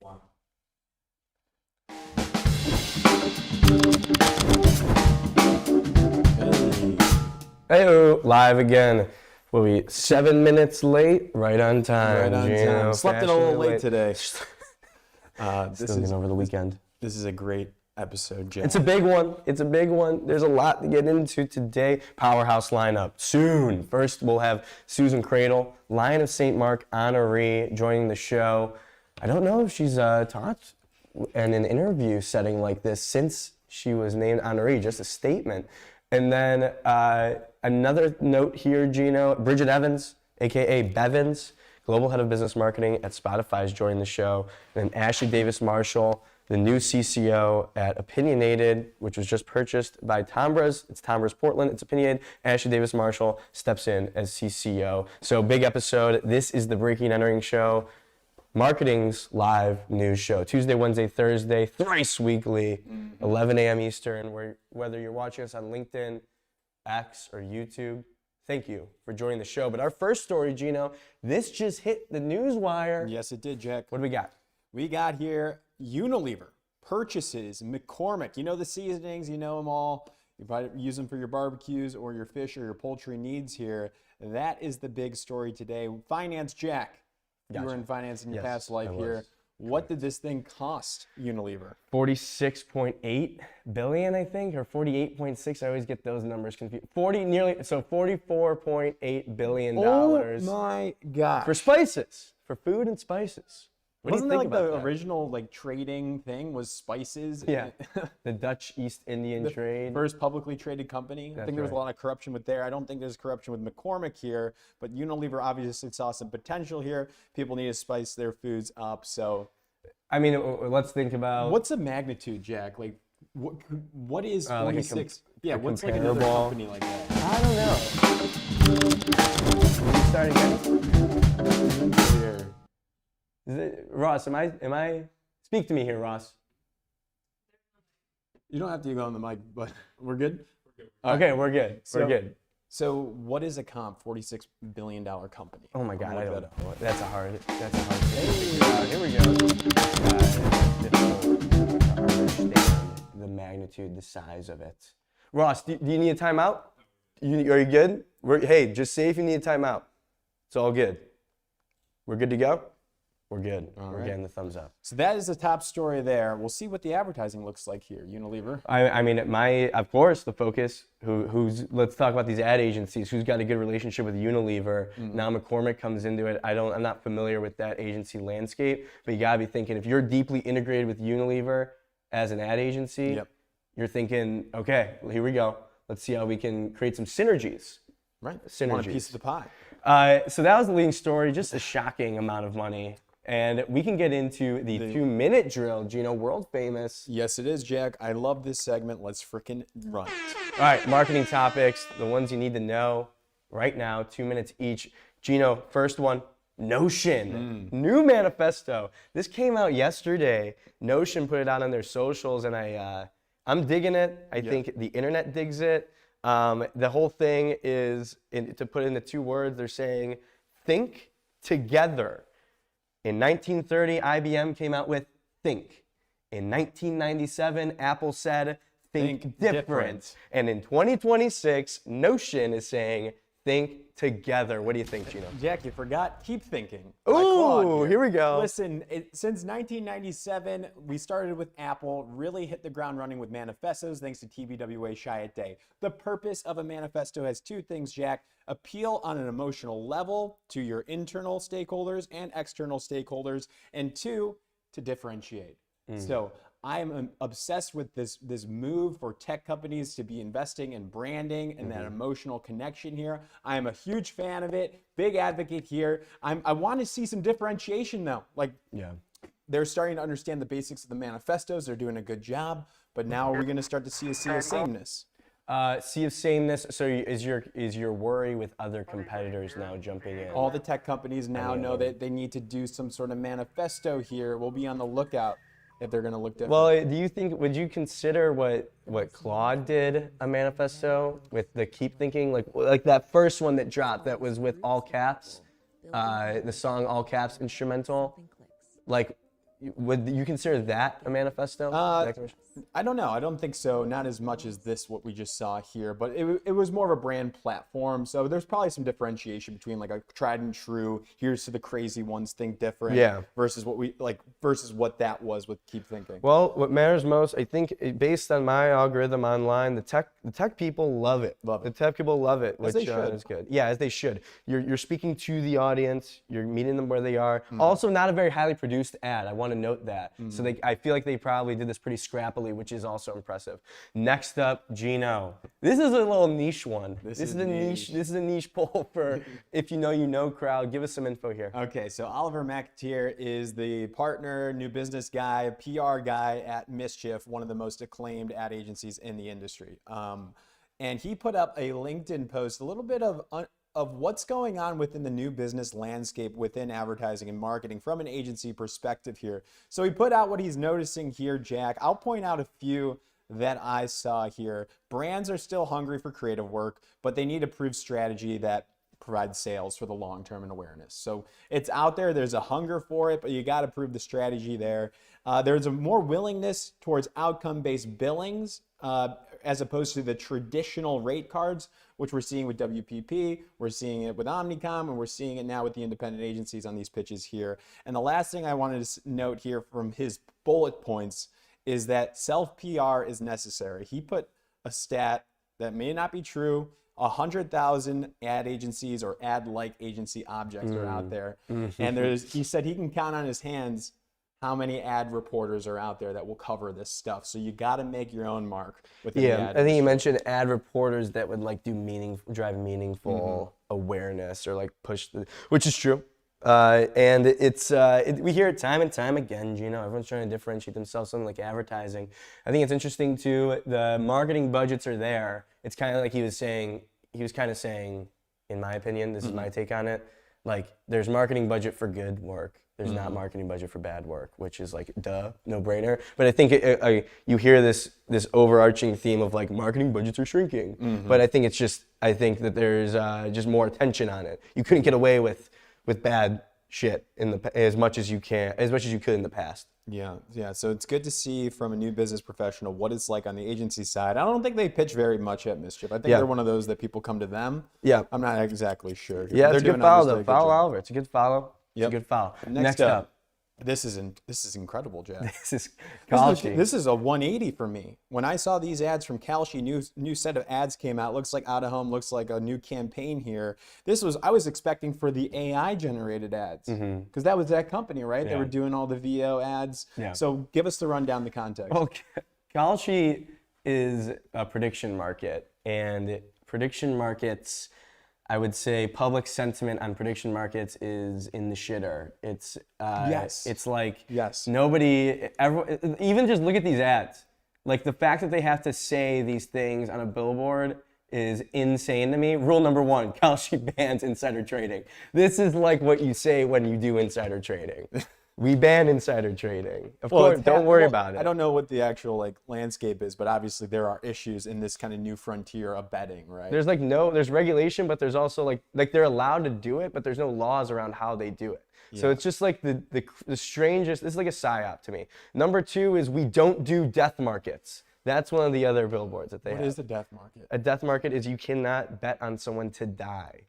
One. Hey, live again. We'll be 7 minutes late, right on time. Right on Geno, time. Slept in a little late today. Still This is getting over the weekend. This is a great episode, Jack. It's a big one. It's a big one. There's a lot to get into today. Powerhouse lineup soon. First, we'll have Susan Credle, Lion of St. Mark honoree, joining the show. I don't know if she's talked in an interview setting like this since she was named honoree, just a statement. And then another note here, Geno, Bridget Evans, a.k.a. Bevins, Global Head of Business Marketing at Spotify, is joining the show. And then Ashley Davis-Marshall, the new CCO at Öpınıonated, which was just purchased by Tombras. It's Tombras Portland. It's Öpınıonated. Ashley Davis-Marshall steps in as CCO. So big episode. This is the Breaking and Entering show. Marketing's live news show. Tuesday, Wednesday, Thursday, thrice weekly, 11 a.m. Eastern. Whether you're watching us on LinkedIn, X, or YouTube, thank you for joining the show. But our first story, Geno, this just hit the news wire. Yes, it did, Jack. What do we got? We got here Unilever purchases McCormick. You know the seasonings, you know them all. You probably use them for your barbecues or your fish or your poultry needs here. That is the big story today. Finance, Jack. Gotcha. You were in finance in your Yes, past life I here. was. What did this thing cost Unilever? 46.8 billion, I think, or 48.6. I always get those numbers confused. 44.8 billion dollars. Oh my gosh. For spices, for food and spices. What Wasn't do that you like think the about that? original trading thing was spices? Yeah, the Dutch East Indian trade. First publicly traded company. I That's think there was a right. lot of corruption with there. I don't think there's corruption with McCormick here, but Unilever obviously saw some potential here. People need to spice their foods up. So I mean, let's think about what's the magnitude, Jack? Like what is like a 46? Yeah, what's like another comparable- company like that? I don't know. Start again. Here. Is it, Ross, am I? Speak to me here, Ross. You don't have to go on the mic, but we're good? Okay, we're good. We're good. So what is a comp $46 billion company? Oh my God, I Look don't that know. up. That's a hard thing to figure out. Here we go. It's difficult to understand the magnitude, the size of it. Ross, do you need a timeout? Are you good? Hey, just say if you need a timeout. It's all good. We're good to go? We're good. We're right. getting the thumbs up. So that is the top story there. We'll see what the advertising looks like here, Unilever. I mean, of course, the focus, let's talk about these ad agencies, who's got a good relationship with Unilever. Now McCormick comes into it. I'm not familiar with that agency landscape, but you gotta be thinking, if you're deeply integrated with Unilever as an ad agency, you're thinking, okay, well, here we go. Let's see how we can create some synergies. Right. Synergies. Want a piece of the pie. So that was the leading story, just a shocking amount of money. And we can get into the 2-minute drill, Geno, world famous. Yes, it is, Jack. I love this segment. Let's frickin' run it. All right, marketing topics, the ones you need to know right now, 2 minutes each. Geno, first one, Notion, new manifesto. This came out yesterday. Notion put it out on their socials, and I'm digging it. I think the internet digs it. The whole thing is, to put it into 2 words, they're saying, think together. In 1930, IBM came out with Think. In 1997, Apple said, Think different. And in 2026, Notion is saying, Think together. What do you think, Geno? Jack, you forgot Keep Thinking. Ooh, here we go. Listen, since 1997, we started with Apple, really hit the ground running with manifestos thanks to TBWA Chiat Day. The purpose of a manifesto has 2 things, Jack. Appeal on an emotional level to your internal stakeholders and external stakeholders, and 2, to differentiate. So I am obsessed with this move for tech companies to be investing in branding and that emotional connection here. I am a huge fan of it, big advocate here. I want to see some differentiation though. They're starting to understand the basics of the manifestos. They're doing a good job, but now we're going to start to see a sea of sameness. Sea of sameness. So is your worry with other competitors now jumping in? All the tech companies now know that they need to do some sort of manifesto here. We'll be on the lookout if they're going to look different. Well, would you consider what Claude did a manifesto with the Keep Thinking, like that first one that dropped that was with all caps, the song All Caps instrumental, like would you consider that a manifesto? I don't know. I don't think so. Not as much as this, what we just saw here, but it was more of a brand platform. So there's probably some differentiation between like a tried and true, here's to the crazy ones, think different, versus what that was with Keep Thinking. Well, what matters most, I think, based on my algorithm online, the tech people love it. The tech people love it, which is good. Yeah, as they should. You're speaking to the audience. You're meeting them where they are. Also, not a very highly produced ad. I want to note that. So I feel like they probably did this pretty scrappily, which is also impressive. Next up, Geno. This is a little niche one. This is a niche poll for if you know crowd. Give us some info here. Okay, so Oliver McAteer is the partner, new business guy, PR guy at Mischief, one of the most acclaimed ad agencies in the industry. And he put up a LinkedIn post, a little bit of what's going on within the new business landscape within advertising and marketing from an agency perspective here. So he put out what he's noticing here, Jack. I'll point out a few that I saw here. Brands are still hungry for creative work, but they need a proved strategy that provides sales for the long term and awareness. So it's out there. There's a hunger for it, but you got to prove the strategy there. There's a more willingness towards outcome-based billings as opposed to the traditional rate cards, which we're seeing with WPP, we're seeing it with Omnicom, and we're seeing it now with the independent agencies on these pitches here. And the last thing I wanted to note here from his bullet points is that self-PR is necessary. He put a stat that may not be true. 100,000 ad agencies or ad-like agency objects are out there. And he said he can count on his hands how many ad reporters are out there that will cover this stuff. So you got to make your own mark within the ad I think you mentioned ad reporters that would like drive meaningful awareness or like which is true. And we hear it time and time again, everyone's trying to differentiate themselves, something like advertising. I think it's interesting too, the marketing budgets are there. It's kind of like he was kind of saying, in my opinion, this is my take on it, like there's marketing budget for good work. There's not marketing budget for bad work, which is like, no brainer. But I think you hear this overarching theme of like marketing budgets are shrinking. But I think that there's just more attention on it. You couldn't get away with bad shit as much as you could in the past. Yeah. So it's good to see from a new business professional what it's like on the agency side. I don't think they pitch very much at Mischief. I think they're one of those that people come to them. Yeah. I'm not exactly sure. Yeah, it's a good follow though. Follow Oliver. It's a good follow. It's a good follow. Next up. This is incredible, Jack. This is Kalshi. This is a 180 for me. When I saw these ads from Kalshi, new set of ads came out. Looks like Out of Home. Looks like a new campaign here. I was expecting for the AI generated ads because that was that company, right? They were doing all the VO ads. Yeah. So give us the rundown, the context. Well, Kalshi is a prediction market, and prediction markets, I would say public sentiment on prediction markets is in the shitter. It's like nobody ever, even just look at these ads. Like the fact that they have to say these things on a billboard is insane to me. Rule number 1, Kalshi bans insider trading. This is like what you say when you do insider trading. We ban insider trading. Of course, don't worry about it. I don't know what the actual landscape is, but obviously there are issues in this kind of new frontier of betting, right? There's there's regulation, but there's also like they're allowed to do it, but there's no laws around how they do it. Yeah. So it's just like the strangest. This is like a psyop to me. Number 2 is we don't do death markets. That's one of the other billboards that they have. What is the death market? A death market is you cannot bet on someone to die.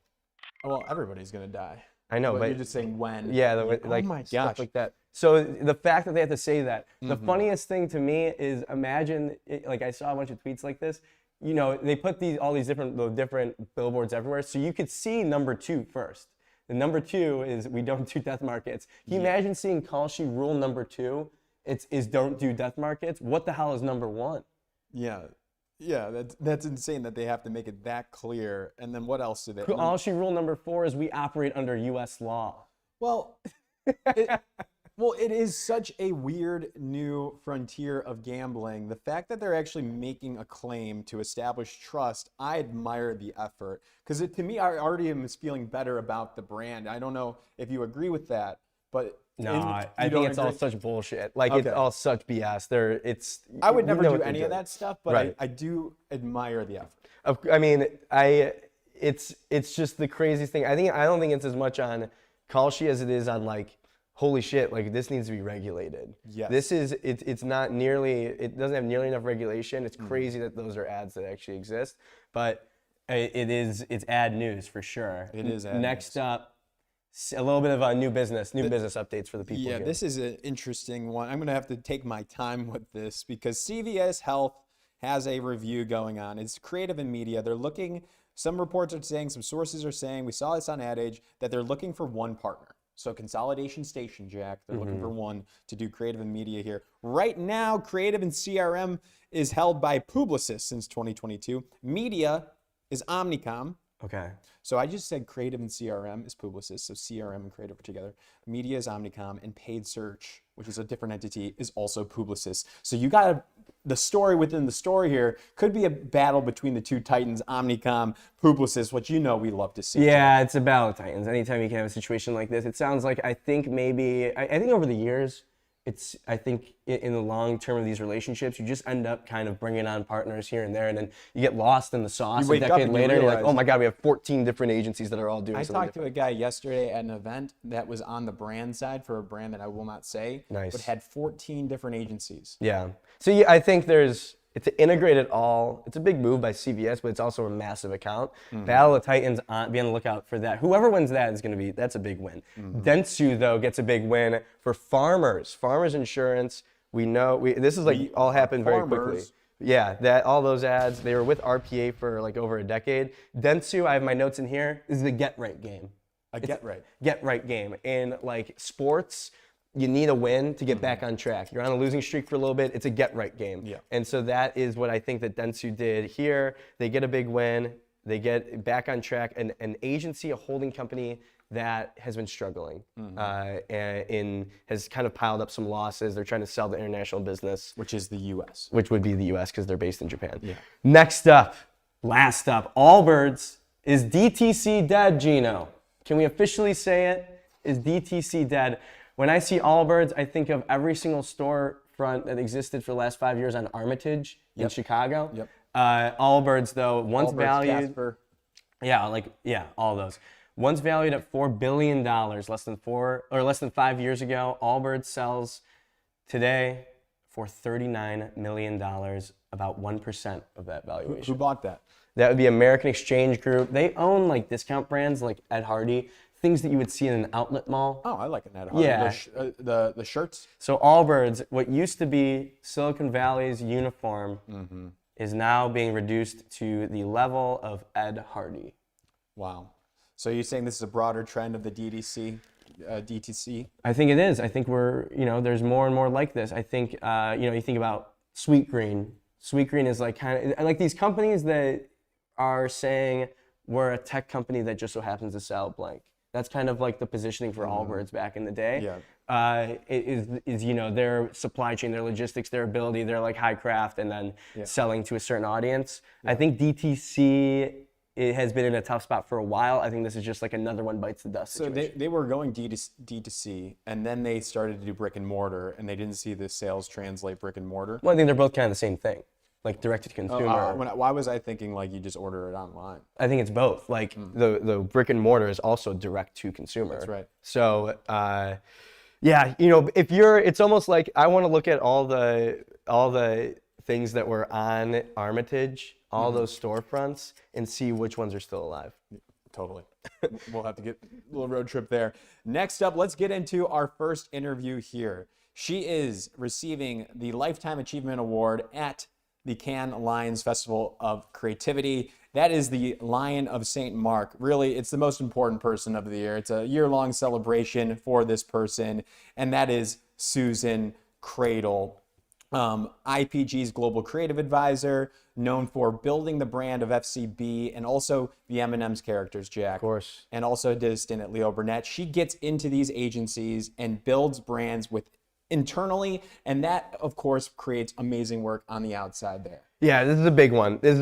Well, everybody's gonna die. I know, but you're just saying when. Yeah, oh my gosh, stuff like that. So the fact that they have to say that, the funniest thing to me is imagine, like I saw a bunch of tweets like this. They put all these different billboards everywhere, so you could see number 2 first. The number 2 is we don't do death markets. Can you imagine seeing Kalshi rule number 2? Is don't do death markets. What the hell is number 1? Yeah, that's insane that they have to make it that clear. And then what else do they? Kalshi rule number 4 is we operate under U.S. law. Well, it is such a weird new frontier of gambling. The fact that they're actually making a claim to establish trust, I admire the effort. Because to me, I already am feeling better about the brand. I don't know if you agree with that, but no, I think it's all such bullshit. Like it's all such BS. I would never do any of that stuff, but I do admire the effort. I mean, it's just the craziest thing. I don't think it's as much on Kalshi as it is on like holy shit, like this needs to be regulated. Yes. It's not nearly, it doesn't have nearly enough regulation. It's crazy that those are ads that actually exist, but it's ad news for sure. It is ad Next news. up, a little bit of a new business updates for the people Yeah, here. this is an interesting one. I'm going to have to take my time with this because CVS Health has a review going on. It's creative and media. They're looking, some reports are saying, some sources are saying, we saw this on Ad Age, that they're looking for one partner. So Consolidation Station, Jack, they're looking for one to do creative and media here. Right now, creative and CRM is held by Publicis since 2022. Media is Omnicom. Okay. So I just said creative and CRM is Publicis, so CRM and creative are together. Media is Omnicom, and paid search, which is a different entity, is also Publicis. So you got the story within the story here could be a battle between the two titans, Omnicom, Publicis, which you know we love to see. Yeah, it's a battle of titans. Anytime you can have a situation like this, it sounds like I think over the years, I think in the long term of these relationships, you just end up kind of bringing on partners here and there, and then you get lost in the sauce. You wake a up decade and you later, you're like, realize- oh my god, we have 14 different agencies that are all doing I something talked to a guy yesterday at an event that was on the brand side for a brand that I will not say, Nice. but had 14 different agencies. Yeah. So yeah, I think it's integrated all. It's a big move by CVS, but it's also a massive account. Battle of Titans, be on the lookout for that. Whoever wins that that's a big win. Dentsu though gets a big win for farmers. Farmers insurance. This is like all happened very quickly. Farmers. Yeah, all those ads. They were with RPA for like over a decade. Dentsu, I have my notes in here. This is the get right game. Get right. Get right game. In like sports, you need a win to get back on track. You're on a losing streak for a little bit. It's a get right game. Yeah. And so that is what I think that Dentsu did here. They get a big win. They get back on track. An agency, a holding company that has been struggling and has kind of piled up some losses. They're trying to sell the international business, Which is the U.S. which would be the U.S. because they're based in Japan. Yeah. Last up, Allbirds. Is DTC dead, Geno? Can we officially say it? Is DTC dead? When I see Allbirds, I think of every single storefront that existed for the last 5 years on Armitage in Chicago. Yep. Allbirds, though, once Allbirds, valued. Casper. All those. Once valued at $4 billion, less than 5 years ago, Allbirds sells today for $39 million, about 1% of that valuation. Who bought that? That would be American Exchange Group. They own like discount brands like Ed Hardy, things that you would see in an outlet mall. Oh, I like an Ed Hardy. Yeah. The shirts. So Allbirds, what used to be Silicon Valley's uniform, is now being reduced to the level of Ed Hardy. Wow. So you're saying this is a broader trend of the DTC? I think it is. I think there's more and more like this. I think, you think about Sweetgreen. Sweetgreen is like kind of like these companies that are saying we're a tech company that just so happens to sell blank. That's kind of like the positioning for Allbirds back in the day. Yeah. It is their supply chain, their logistics, their ability, they're like high craft and then selling to a certain audience. Yeah. I think DTC has been in a tough spot for a while. I think this is just like another one bites the dust situation. So they were going D2C, and then they started to do brick and mortar, and they didn't see the sales translate brick and mortar. Well, I think they're both kind of the same thing, like direct to consumer. Why was I thinking like you just order it online? I think it's both. Like the brick and mortar is also direct to consumer. That's right. So it's almost like I want to look at all the things that were on Armitage, all those storefronts, and see which ones are still alive. Totally. We'll have to get a little road trip there. Next up, let's get into our first interview here. She is receiving the Lifetime Achievement Award at the Cannes Lions Festival of Creativity. That is the Lion of St. Mark. Really, it's the most important person of the year. It's a year-long celebration for this person, and that is Susan Credle. IPG's Global Creative Advisor, known for building the brand of FCB and also the M&M's characters, Jack. Of course. And also did a stint at Leo Burnett. She gets into these agencies and builds brands internally, and that, of course, creates amazing work on the outside there. Yeah, this is a big one. Let's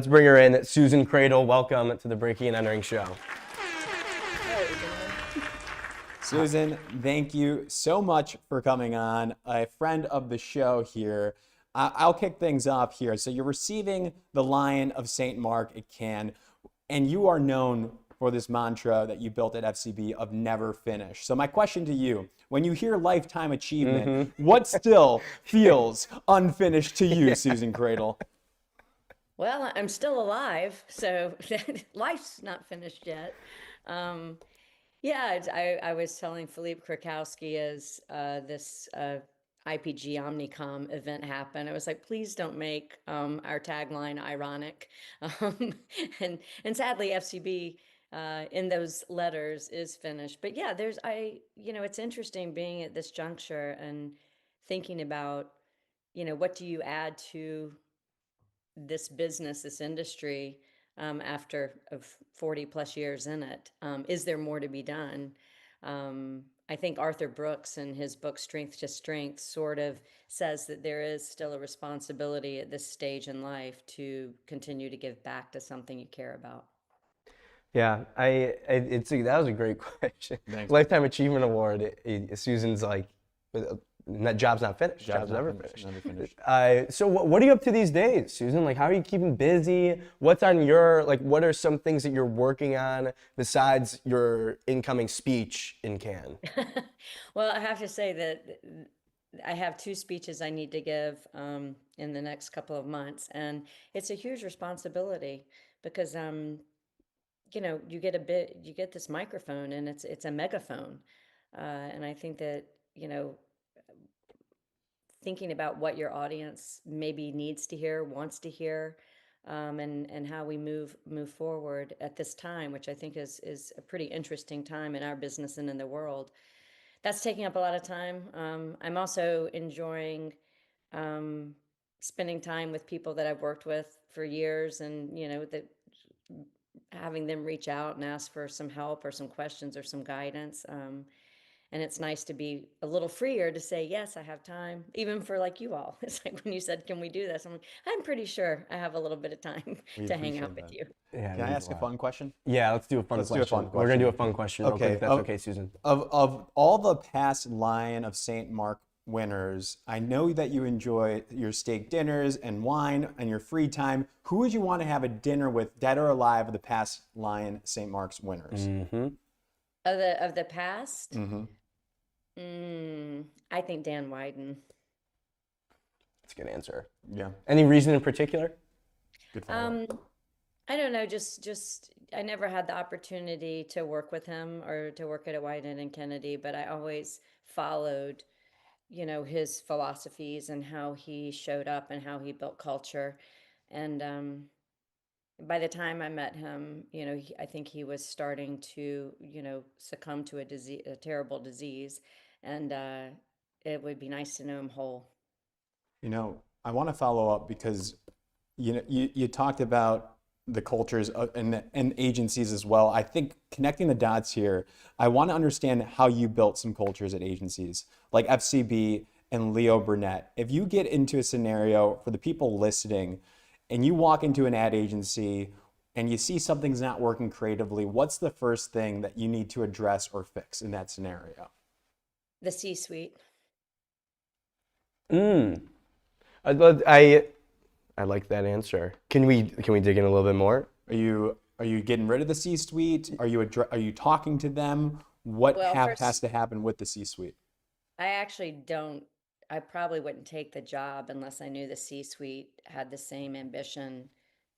bring her in. Susan Credle, welcome to the Breaking and Entering Show. Susan, thank you so much for coming on. A friend of the show here. I'll kick things off here. So you're receiving the Lion of St. Mark at Cannes, and you are known for this mantra that you built at FCB of never finish. So my question to you, when you hear lifetime achievement, what still feels unfinished to you, Susan Credle? Well, I'm still alive, so life's not finished yet. Yeah, I was telling Philippe Krakowski as this IPG Omnicom event happened. I was like, please don't make our tagline ironic. Um, and sadly, FCB in those letters is finished. But yeah, it's interesting being at this juncture and thinking about, what do you add to this business, this industry, after of 40 plus years in it? Is there more to be done? I think Arthur Brooks in his book Strength to Strength sort of says that there is still a responsibility at this stage in life to continue to give back to something you care about. Yeah, that was a great question. Thanks. Lifetime Achievement Award. Susan's like, job's not finished. Job's never finished. finished. Never finished. So what are you up to these days, Susan? Like, how are you keeping busy? What's on your, like, what are some things that you're working on besides your incoming speech in Cannes? Well, I have to say that I have 2 speeches I need to give in the next couple of months, and it's a huge responsibility because you get this microphone and it's a megaphone, and I think that thinking about what your audience maybe needs to hear, wants to hear, and how we move forward at this time, which I think is a pretty interesting time in our business and in the world. That's taking up a lot of time. I'm also enjoying spending time with people that I've worked with for years, and that having them reach out and ask for some help or some questions or some guidance. And it's nice to be a little freer to say, yes, I have time, even for like you all. It's like when you said, can we do this? I'm pretty sure I have a little bit of time to hang out with you. Yeah, Can I ask a fun question? Yeah, let's do a fun Let's do a question. fun We're gonna do a question. fun question. Real quick, if that's okay, Susan. Of all the past Lion of St. Mark winners, I know that you enjoy your steak dinners and wine and your free time. Who would you want to have a dinner with, dead or alive, of the past Lion St. Mark's winners? Of the past? Mm-hmm. I think Dan Wyden. That's a good answer. Yeah. Any reason in particular? Good follow-up. I don't know, just I never had the opportunity to work with him or to work at a Wyden and Kennedy, but I always followed, his philosophies and how he showed up and how he built culture. And by the time I met him, I think he was starting to, succumb to a terrible disease, and it would be nice to know him whole. I want to follow up because you talked about the cultures and agencies as well. I think connecting the dots here, I want to understand how you built some cultures at agencies like FCB and Leo Burnett. If you get into a scenario for the people listening and you walk into an ad agency and you see something's not working creatively, what's the first thing that you need to address or fix in that scenario? The C-suite. I like that answer. Can we dig in a little bit more? Are you getting rid of the C-suite? Are you talking to them? What has to happen with the C-suite? I probably wouldn't take the job unless I knew the C-suite had the same ambition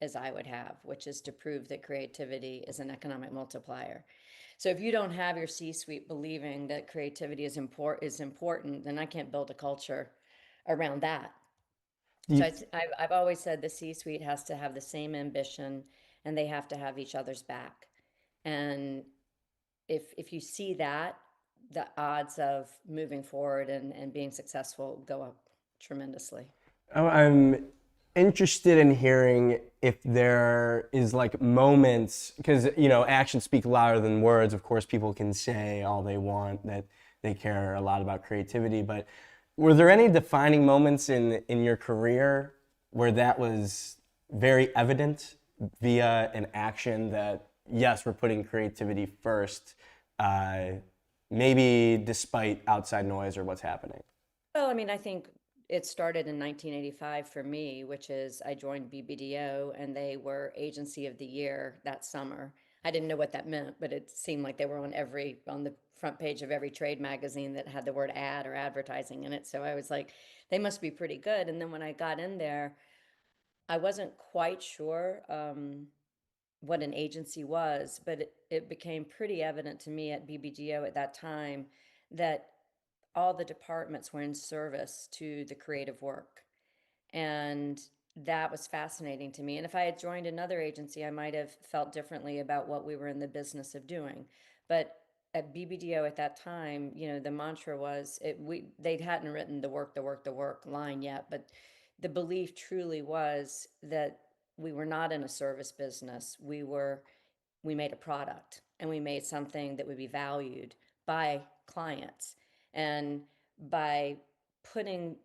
as I would have, which is to prove that creativity is an economic multiplier. So if you don't have your C-suite believing that creativity is important, then I can't build a culture around that. So I've always said the C-suite has to have the same ambition and they have to have each other's back. And if you see that, the odds of moving forward and being successful go up tremendously. I'm interested in hearing if there is like moments, because actions speak louder than words. Of course, people can say all they want that they care a lot about creativity, but were there any defining moments in your career where that was very evident via an action that, yes, we're putting creativity first, maybe despite outside noise or what's happening? Well, I think it started in 1985 for me, which is I joined BBDO and they were Agency of the Year that summer. I didn't know what that meant, but it seemed like they were on the front page of every trade magazine that had the word ad or advertising in it. So I was like, they must be pretty good. And then when I got in there, I wasn't quite sure what an agency was, but it became pretty evident to me at BBDO at that time that all the departments were in service to the creative work. And that was fascinating to me. And if I had joined another agency, I might have felt differently about what we were in the business of doing. But at BBDO at that time, the mantra was they hadn't written the work line yet, but the belief truly was that we were not in a service business. We made a product, and we made something that would be valued by clients. And by putting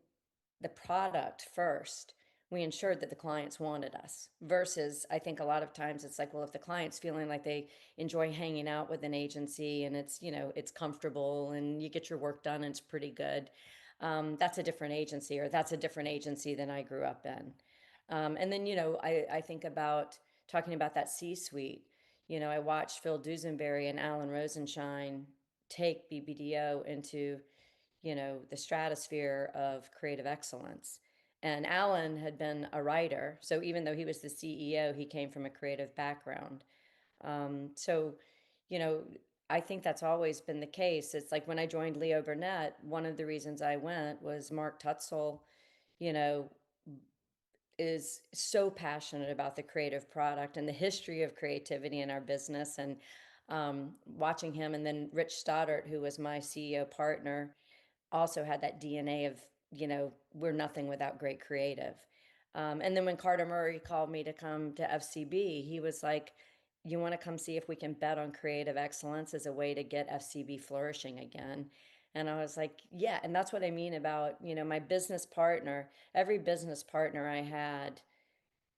the product first, we ensured that the clients wanted us. Versus, I think a lot of times it's like, well, if the client's feeling like they enjoy hanging out with an agency and it's comfortable and you get your work done and it's pretty good, that's a different agency, or that's a different agency than I grew up in. And then, I think about talking about that C-suite. I watched Phil Dusenberry and Alan Rosenshine take BBDO into the stratosphere of creative excellence. And Alan had been a writer, so even though he was the CEO, he came from a creative background. So, you know, I think that's always been the case. It's like when I joined Leo Burnett, one of the reasons I went was Mark Tutzel, you know, is so passionate about the creative product and the history of creativity in our business. And watching him, and then Rich Stoddart, who was my CEO partner, also had that DNA of, we're nothing without great creative. And then when Carter Murray called me to come to FCB, he was like, you want to come see if we can bet on creative excellence as a way to get FCB flourishing again? And I was like, yeah. And that's what I mean about, my business partner, every business partner I had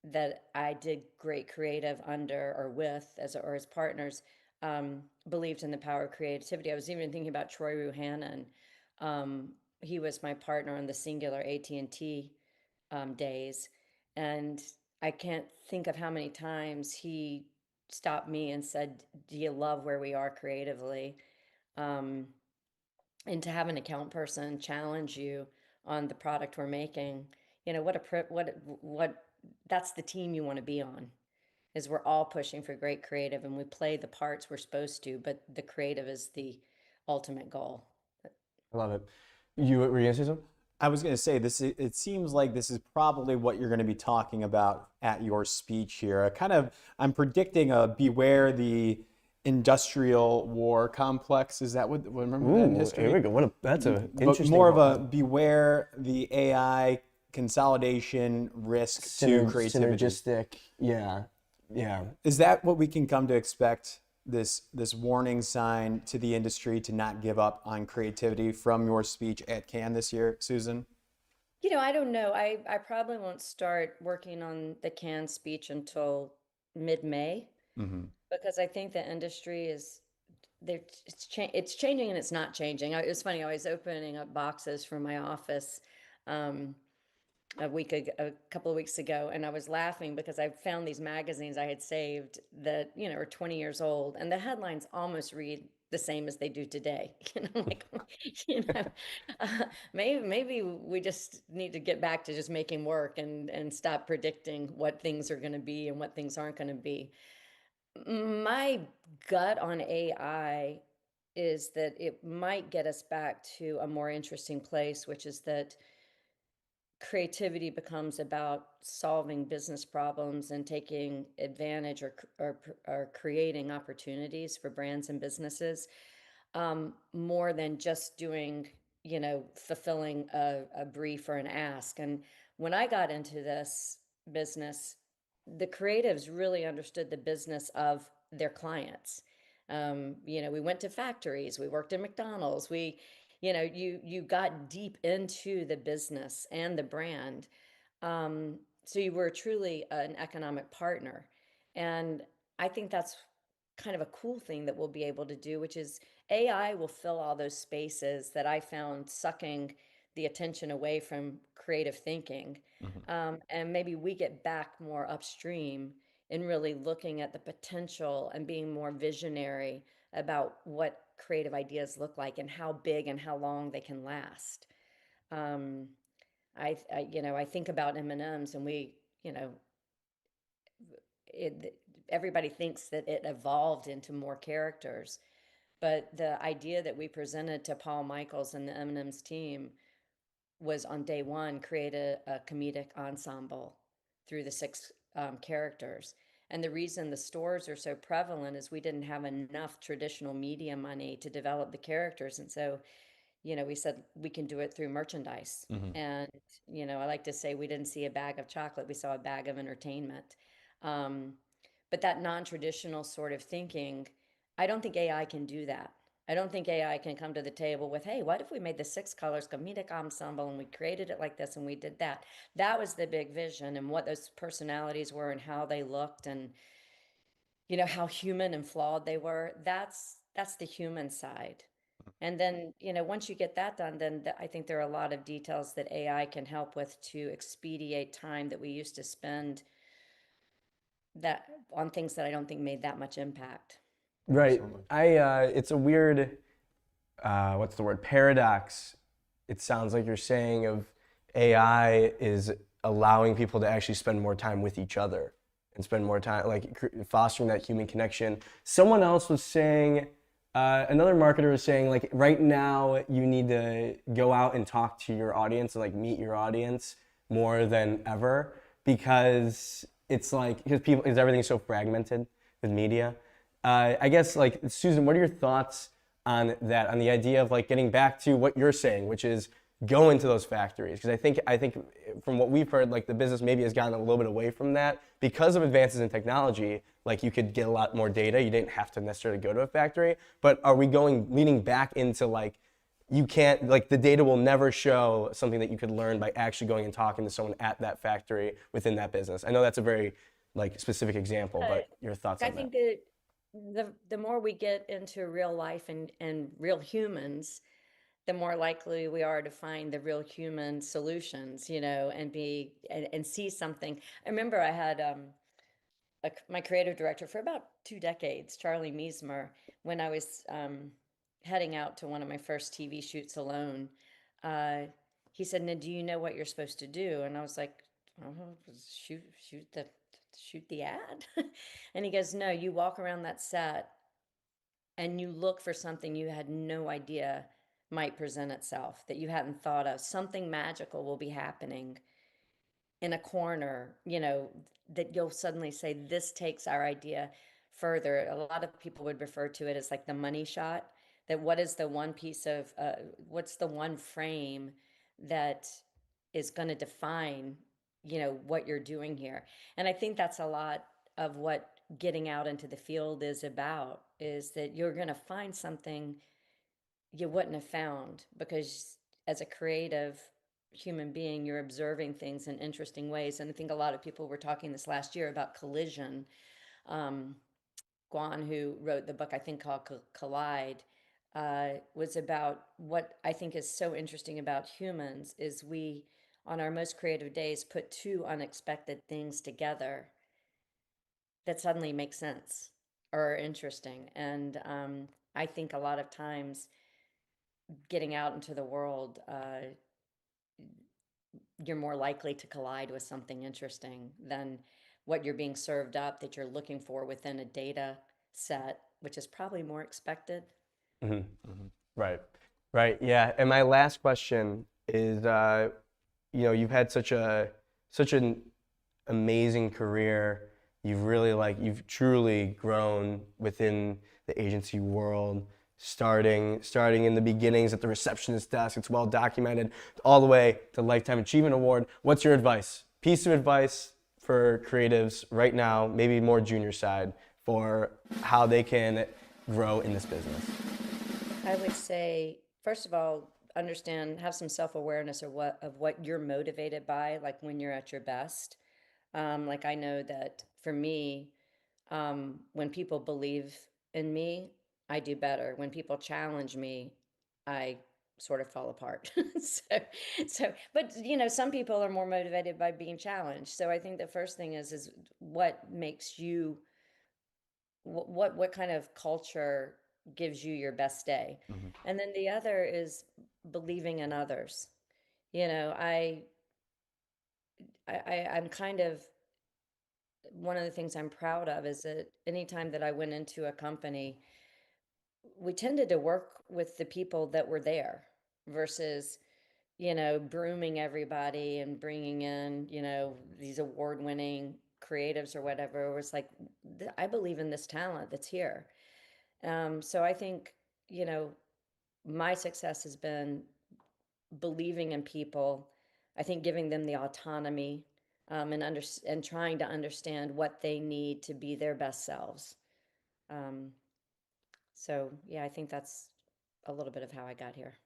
that I did great creative under or with as partners, believed in the power of creativity. I was even thinking about Troy Ruhanen. He was my partner on the Singular AT&T days, and I can't think of how many times he stopped me and said, "Do you love where we are creatively?" Um, and to have an account person challenge you on the product we're making, what that's the team you want to be on. Is we're all pushing for great creative, and we play the parts we're supposed to, but the creative is the ultimate goal. I love it. You were you gonna say something? I was going to say this. It seems like this is probably what you're going to be talking about at your speech here. I'm predicting a beware the industrial war complex. Is that what? Remember that in history? Here we go. That's a But interesting more of one. a beware the AI consolidation risk to creativity. Synergistic. Yeah. Yeah. Is that what we can come to expect? This warning sign to the industry to not give up on creativity from your speech at Cannes this year, Susan? I don't know. I probably won't start working on the canned speech until mid-May, Mm-hmm. because I think the industry is there. It's changing and it's not changing. It was funny. I was opening up boxes from my office a couple of weeks ago, and I was laughing because I found these magazines I had saved that are 20 years old, and the headlines almost read the same as they do today. Like, maybe we just need to get back to just making work and stop predicting what things are going to be and what things aren't going to be. My gut on AI is that it might get us back to a more interesting place, which is that creativity becomes about solving business problems and taking advantage or creating opportunities for brands and businesses, more than just doing, fulfilling a brief or an ask. And when I got into this business, the creatives really understood the business of their clients. We went to factories, we worked at McDonald's, you got deep into the business and the brand. So you were truly an economic partner. And I think that's kind of a cool thing that we'll be able to do, which is AI will fill all those spaces that I found sucking the attention away from creative thinking. Mm-hmm. And maybe we get back more upstream in really looking at the potential and being more visionary about what creative ideas look like and how big and how long they can last. Um, I think about M&Ms, and we, you know, everybody thinks that it evolved into more characters, but the idea that we presented to Paul Michaels and the M&M's team was on day one create a comedic ensemble through the six characters. And the reason the stores are so prevalent is we didn't have enough traditional media money to develop the characters. And so, we said we can do it through merchandise. And, I like to say we didn't see a bag of chocolate, we saw a bag of entertainment. Um, but that non-traditional sort of thinking, I don't think AI can do that. I don't think AI can come to the table with, hey, what if we made the six colors comedic ensemble and we created it like this and we did that? That was the big vision, and what those personalities were and how they looked, and how human and flawed they were. That's the human side. And then, once you get that done, then I think there are a lot of details that AI can help with to expedite time that we used to spend that on things that I don't think made that much impact. Right. It's a weird, what's the word, paradox. It sounds like you're saying of AI is allowing people to actually spend more time with each other and spend more time, like fostering that human connection. Someone else was saying, another marketer was saying, like, right now you need to go out and talk to your audience and like meet your audience more than ever, because it's like, because everything's so fragmented with media. I guess, like, Susan, what are your thoughts on that, on the idea of like getting back to what you're saying, which is go into those factories? Because I think from what we've heard, like, the business maybe has gotten a little bit away from that because of advances in technology. Like, you could get a lot more data. You didn't have to necessarily go to a factory. But are we leaning back into, like, you can't, like, the data will never show something that you could learn by actually going and talking to someone at that factory within that business? I know that's a very, like, specific example, but your thoughts on I that? think that the more we get into real life and real humans, the more likely we are to find the real human solutions, and see something. I remember I had my creative director for about 2 decades, Charlie Meismer, when I was heading out to one of my first TV shoots alone. Uh, he said, "Now, do you know what you're supposed to do?" And I was like, "Oh, shoot the ad." And he goes, "No, you walk around that set and you look for something you had no idea might present itself, that you hadn't thought of. Something magical will be happening in a corner, that you'll suddenly say, this takes our idea further." A lot of people would refer to it as like the money shot, that what is the one piece of, what's the one frame that is going to define, what you're doing here. And I think that's a lot of what getting out into the field is about, is that you're going to find something you wouldn't have found, because as a creative human being, you're observing things in interesting ways. And I think a lot of people were talking this last year about collision. Um, Guan, who wrote the book I think called Collide, was about what I think is so interesting about humans is we, on our most creative days, put two unexpected things together that suddenly make sense or are interesting. And I think a lot of times getting out into the world, you're more likely to collide with something interesting than what you're being served up that you're looking for within a data set, which is probably more expected. Right, right, yeah. And my last question is, you've had such an amazing career. You've truly grown within the agency world, starting in the beginnings at the receptionist desk. It's well documented, all the way to Lifetime Achievement Award. What's your advice? Piece of advice for creatives right now, maybe more junior side, for how they can grow in this business? I would say, first of all, have some self-awareness of what you're motivated by, like when you're at your best. Like, I know that for me, when people believe in me, I do better. When people challenge me, I sort of fall apart. But some people are more motivated by being challenged. So I think the first thing is what makes you, what kind of culture gives you your best day. And then the other is believing in others. I'm kind of, one of the things I'm proud of is that anytime that I went into a company, we tended to work with the people that were there versus, brooming everybody and bringing in, these award-winning creatives or whatever. It was like, I believe in this talent that's here. So I think, my success has been believing in people. I think giving them the autonomy, and trying to understand what they need to be their best selves. So yeah, I think that's a little bit of how I got here.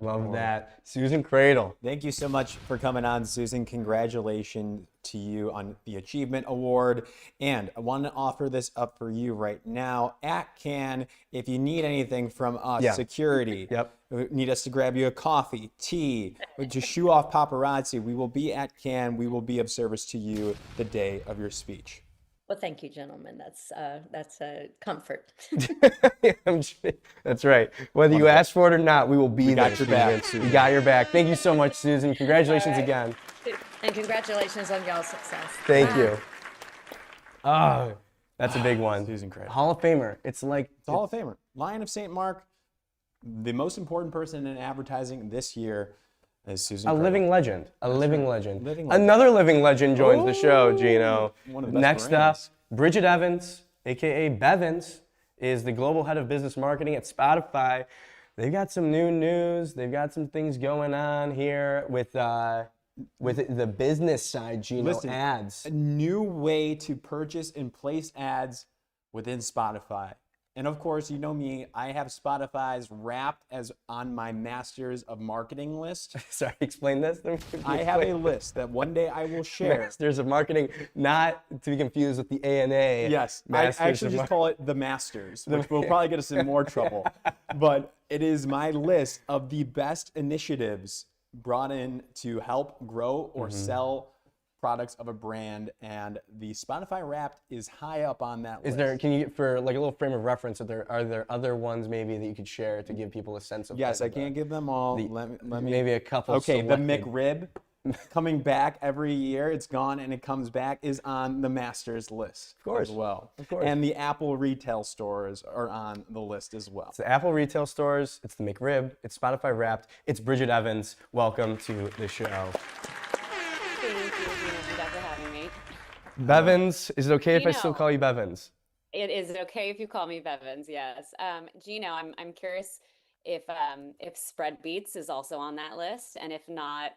Love that. Susan Credle. Thank you so much for coming on, Susan. Congratulations to you on the Achievement Award. And I want to offer this up for you right now. At Cannes, if you need anything from us, security, need us to grab you a coffee, tea, to shoo off paparazzi, we will be at Cannes. We will be of service to you the day of your speech. Well, thank you, gentlemen. That's a comfort. That's right. Whether you ask for it or not, we will be there. Got your back, Susan. We got your back. Thank you so much, Susan. Congratulations again. And congratulations on y'all's success. Thank you. Oh, that's a big one. Susan Credle. Hall of Famer. It's like the Hall of Famer. Lion of St. Mark, the most important person in advertising this year is Susan Credle. Living legend. Living legend. Living legend. Another living legend joins the show, Geno. One of the best Next up, brands. Bridget Evans, aka Bevins, is the global head of business marketing at Spotify. They've got some new news. They've got some things going on here with the business side, Geno. Listen, ads. A new way to purchase and place ads within Spotify. And of course, you know me, I have Spotify's Wrapped as on my Masters of Marketing list. Sorry, explain this. I have a list that one day I will share. Masters of Marketing, not to be confused with the ANA. Yes, I actually just call it the Masters, which will probably get us in more trouble. But it is my list of the best initiatives brought in to help grow or sell products of a brand, and the Spotify Wrapped is high up on that list. Can you, for like a little frame of reference, are there other ones maybe that you could share to give people a sense of? Yes, I can't give them all. Let me maybe a couple. Okay, selected. the McRib coming back every year. It's gone and it comes back is on the Masters list as well. Of course. And the Apple retail stores are on the list as well. It's the Apple retail stores. It's the McRib. It's Spotify Wrapped. It's Bridget Evans. Welcome to the show. Thank you for having me. Bevins, is it okay if I still call you Bevins? It is okay if you call me Bevins, yes. Geno, I'm curious if Spread Beats is also on that list, and if not,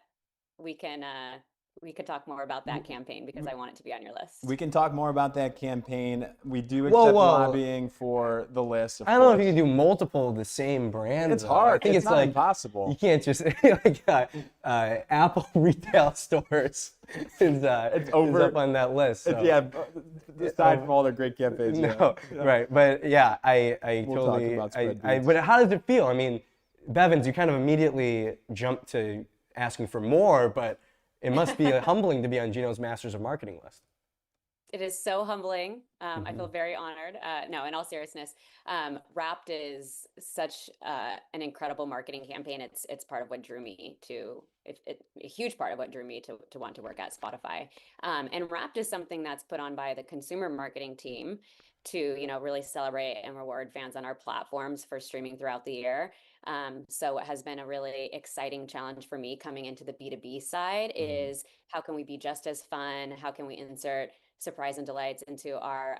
we could talk more about that campaign because I want it to be on your list. We can talk more about that campaign. We do accept lobbying for the list. I don't know if you can do multiple of the same brands. It's hard. I think it's not like impossible. You can't just Apple retail stores is up on that list. So. Yeah, aside from all their great campaigns. No, yeah. Right, but yeah, we'll talk about Spread Beats. But how does it feel? I mean, Bevins, you kind of immediately jumped to asking for more, but it must be humbling to be on Geno's Masters of Marketing list. It is so humbling. I feel very honored. No, in all seriousness, Wrapped is such an incredible marketing campaign. It's part of what drew me to, a huge part of what drew me to want to work at Spotify. And Wrapped is something that's put on by the consumer marketing team to, really celebrate and reward fans on our platforms for streaming throughout the year. So it has been a really exciting challenge for me coming into the B2B side is how can we be just as fun? How can we insert surprise and delights into our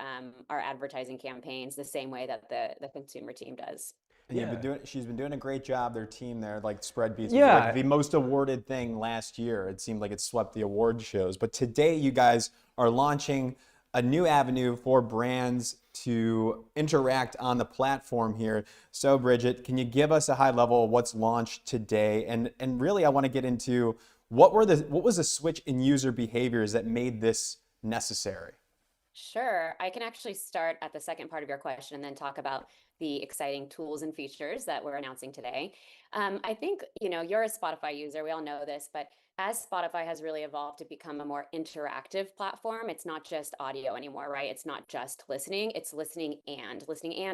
advertising campaigns the same way that the consumer team does. Yeah, she's been doing a great job. Their team there, like Spread Beats, was like the most awarded thing last year. It seemed like it swept the award shows. But today, you guys are launching a new avenue for brands to interact on the platform here. So, Bridget, can you give us a high level of what's launched today? And really, I want to get into what was the switch in user behaviors that made this necessary? Sure. I can actually start at the second part of your question and then talk about the exciting tools and features that we're announcing today. I think, you're a Spotify user. We all know this, but as Spotify has really evolved to become a more interactive platform, it's not just audio anymore, right? It's not just listening, it's listening and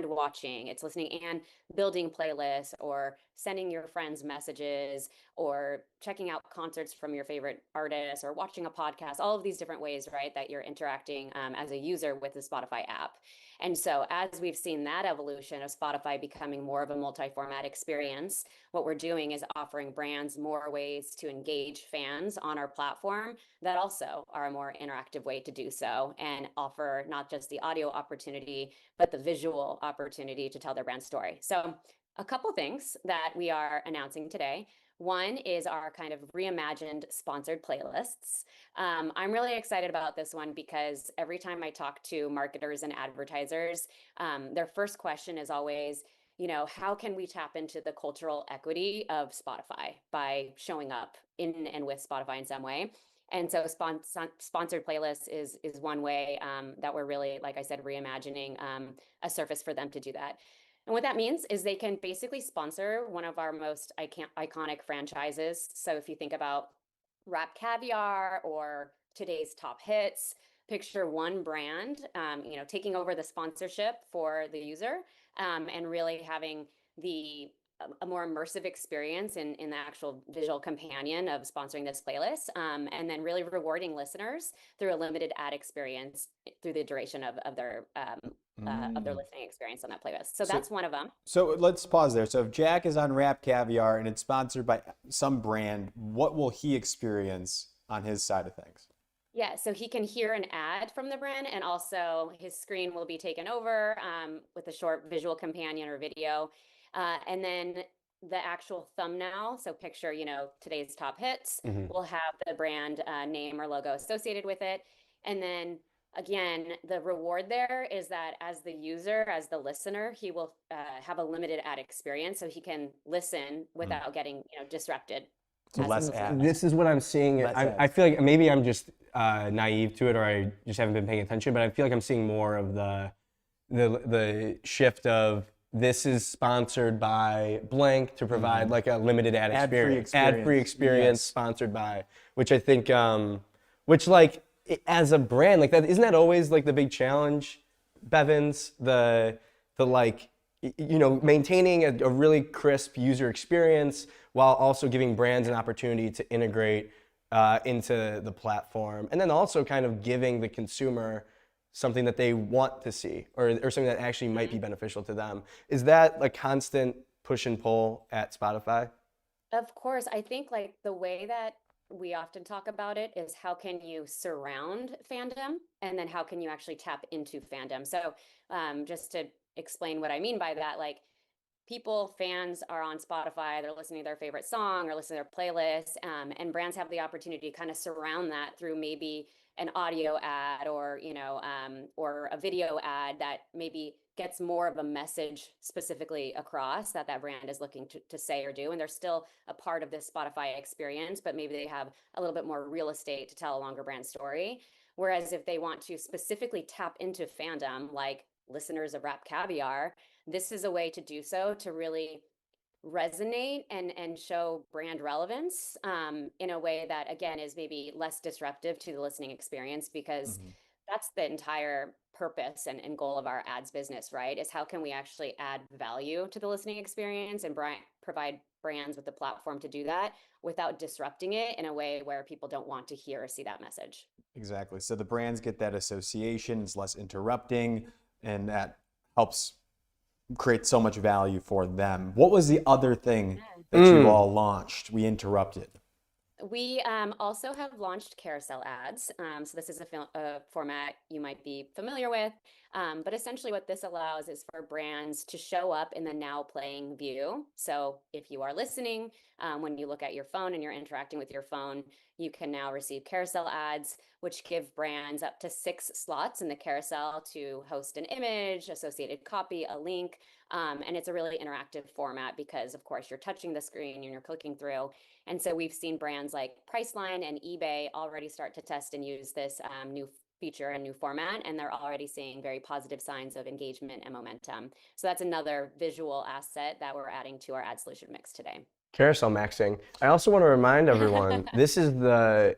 watching. It's listening and building playlists or sending your friends messages or checking out concerts from your favorite artists or watching a podcast, all of these different ways, right, that you're interacting as a user with the Spotify app. And so, as we've seen that evolution of Spotify becoming more of a multi format experience, what we're doing is offering brands more ways to engage fans on our platform that also are a more interactive way to do so and offer not just the audio opportunity, but the visual opportunity to tell their brand story. So, a couple things that we are announcing today. One is our kind of reimagined sponsored playlists. I'm really excited about this one because every time I talk to marketers and advertisers, their first question is always, how can we tap into the cultural equity of Spotify by showing up in and with Spotify in some way? And so sponsored playlists is one way that we're really, like I said, reimagining a surface for them to do that. And what that means is they can basically sponsor one of our most iconic franchises. So if you think about Rap Caviar or today's top hits, picture one brand, taking over the sponsorship for the user and really having a more immersive experience in the actual visual companion of sponsoring this playlist, and then really rewarding listeners through a limited ad experience through the duration of their listening experience on that playlist. So that's one of them. So let's pause there. So if Jack is on Rap Caviar and it's sponsored by some brand, what will he experience on his side of things? Yeah, so he can hear an ad from the brand, and also his screen will be taken over with a short visual companion or video. And then the actual thumbnail, so picture, today's top hits, will have the brand name or logo associated with it. And then again, the reward there is that as the user, as the listener, he will have a limited ad experience, so he can listen without getting, disrupted. So less ads. This is what I'm seeing. I feel like maybe I'm just naive to it, or I just haven't been paying attention. But I feel like I'm seeing more of the shift of this is sponsored by blank to provide like a limited ad-free experience, sponsored by, which I think, as a brand, like that, isn't that always like the big challenge, Bevins? Maintaining a really crisp user experience while also giving brands an opportunity to integrate into the platform, and then also kind of giving the consumer something that they want to see or something that actually might be beneficial to them. Is that a constant push and pull at Spotify? Of course. I think like the way that we often talk about it is how can you surround fandom, and then how can you actually tap into fandom? So just to explain what I mean by that, like fans are on Spotify, they're listening to their favorite song or listening to their playlist, and brands have the opportunity to kind of surround that through maybe an audio ad or or a video ad that maybe gets more of a message specifically across that brand is looking to say or do, and they're still a part of this Spotify experience, but maybe they have a little bit more real estate to tell a longer brand story. Whereas if they want to specifically tap into fandom, like listeners of Rap Caviar, this is a way to do so, to really resonate and show brand relevance in a way that, again, is maybe less disruptive to the listening experience, because that's the entire purpose and goal of our ads business, right? Is how can we actually add value to the listening experience and provide brands with the platform to do that without disrupting it in a way where people don't want to hear or see that message. Exactly. So the brands get that association, it's less interrupting, and that helps create so much value for them. What was the other thing that you all launched? We interrupted. We also have launched carousel ads. So this is a format you might be familiar with. But essentially what this allows is for brands to show up in the now playing view. So if you are listening, when you look at your phone and you're interacting with your phone, you can now receive carousel ads, which give brands up to 6 slots in the carousel to host an image, associated copy, a link. And it's a really interactive format because, of course, you're touching the screen and you're clicking through. And so we've seen brands like Priceline and eBay already start to test and use this new feature and new format, and they're already seeing very positive signs of engagement and momentum. So that's another visual asset that we're adding to our ad solution mix today. Carousel maxing. I also want to remind everyone, this is for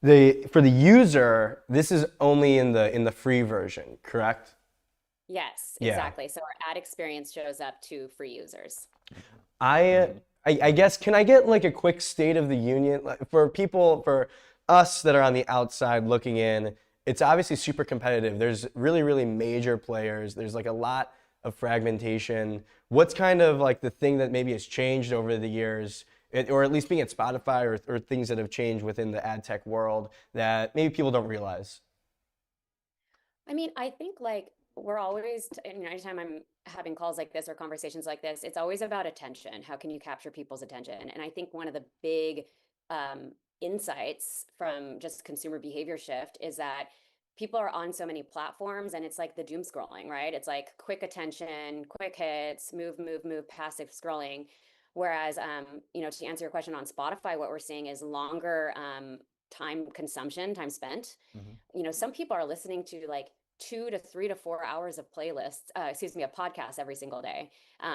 the user, this is only in the free version, correct? Yes, Yeah. exactly. So our ad experience shows up to free users. I guess, can I get like a quick state of the union for us that are on the outside looking in? It's obviously super competitive. There's really, really major players. There's like a lot of fragmentation. What's kind of like the thing that maybe has changed over the years, or at least being at Spotify, or things that have changed within the ad tech world that maybe people don't realize? I mean, I think like we're always, anytime I'm having calls like this or conversations like this, it's always about attention. How can you capture people's attention? And I think one of the big insights from just consumer behavior shift is that people are on so many platforms, and it's like the doom scrolling, right? It's like quick attention, quick hits, move, passive scrolling. Whereas, to answer your question on Spotify, what we're seeing is longer time consumption, time spent. Some people are listening to like 2 to 3 to 4 hours of playlists, of podcasts every single day.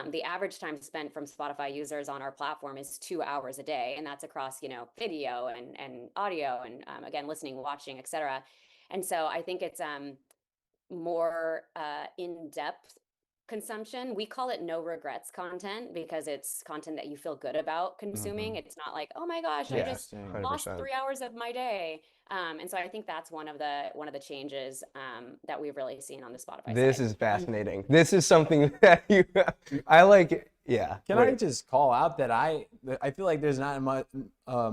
The average time spent from Spotify users on our platform is 2 hours a day. And that's across, video and audio and again, listening, watching, et cetera. And so I think it's more in-depth consumption. We call it no regrets content because it's content that you feel good about consuming. It's not like, oh my gosh, I just lost 3 hours of my day. And so I think that's one of the changes that we've really seen on the Spotify This side. is fascinating. This is something that I like. Yeah. Can I just call out that I feel like there's not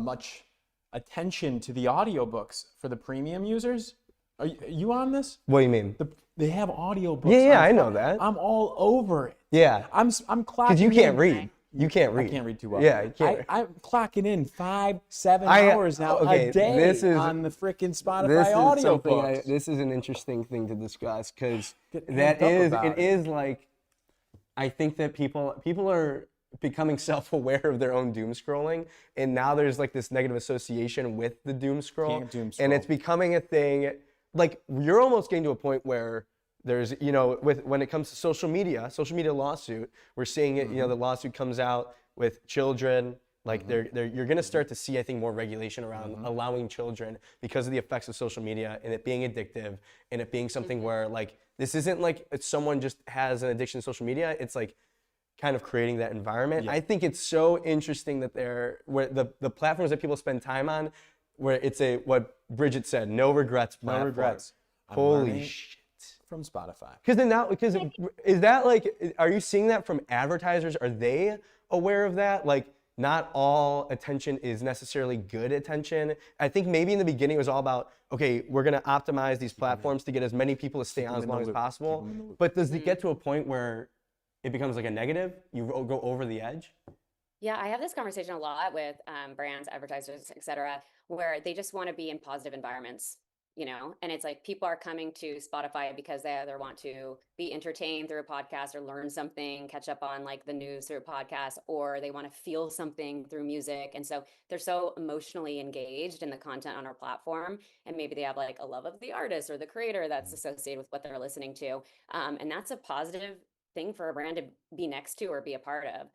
much attention to the audiobooks for the premium users. Are you on this? What do you mean? They have audiobooks. Yeah, I know that. I'm all over it. Yeah. I'm clocking Because you can't in. read. You can't read. I can't read too well. Yeah, you can't. I'm clocking in 5-7 hours now a day on the freaking Spotify audiobooks. This is an interesting thing to discuss because it is like, I think that people are becoming self-aware of their own doom scrolling, and now there's like this negative association with the doom scroll, Can't doom scroll. and it's becoming a thing. Like you're almost getting to a point where there's, when it comes to social media lawsuit, we're seeing it, the lawsuit comes out with children, like you're going to start to see, I think, more regulation around allowing children because of the effects of social media and it being addictive and it being something where like, this isn't like it's someone just has an addiction to social media. It's like kind of creating that environment. Yeah. I think it's so interesting that where the platforms that people spend time on, where it's what Bridget said, no regrets platform. No regrets. Holy shit. From Spotify. Because is that like, are you seeing that from advertisers? Are they aware of that? Like, not all attention is necessarily good attention. I think maybe in the beginning it was all about, okay, we're going to optimize these platforms to get as many people to stay on as long as possible. But does it get to a point where it becomes like a negative? You go over the edge? Yeah, I have this conversation a lot with brands, advertisers, et cetera, where they just want to be in positive environments, and it's like people are coming to Spotify because they either want to be entertained through a podcast or learn something, catch up on like the news through a podcast, or they want to feel something through music. And so they're so emotionally engaged in the content on our platform. And maybe they have like a love of the artist or the creator that's associated with what they're listening to. And that's a positive thing for a brand to be next to or be a part of.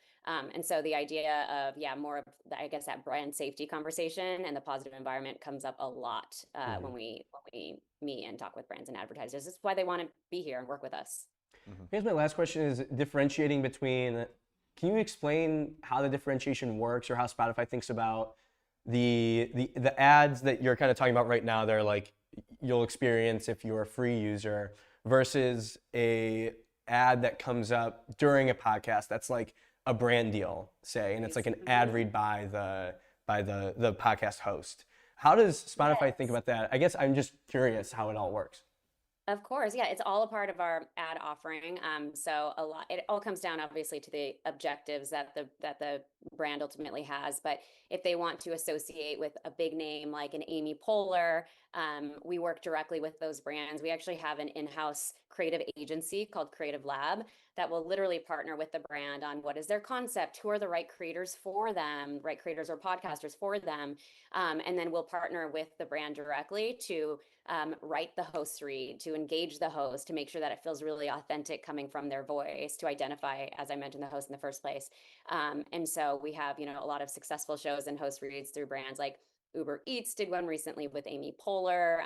And so the idea of, more of, I guess, that brand safety conversation and the positive environment comes up a lot when we meet and talk with brands and advertisers. It's why they want to be here and work with us. Here's my last question is differentiating between, can you explain how the differentiation works or how Spotify thinks about the ads that you're kind of talking about right now? They're like, you'll experience if you're a free user versus a ad that comes up during a podcast that's like a brand deal, say, and it's like an ad read by the podcast host. How does Spotify think about that? I guess I'm just curious how it all works. Of course, yeah, it's all a part of our ad offering. So it all comes down obviously to the objectives that the brand ultimately has. But if they want to associate with a big name like an Amy Poehler, we work directly with those brands. We actually have an in-house creative agency called Creative Lab that will literally partner with the brand on what is their concept, who are the right creators for them, right creators or podcasters for them. And then we'll partner with the brand directly to write the host read, to engage the host, to make sure that it feels really authentic coming from their voice, to identify, as I mentioned, the host in the first place. And so we have, a lot of successful shows and host reads through brands like Uber Eats did one recently with Amy Poehler.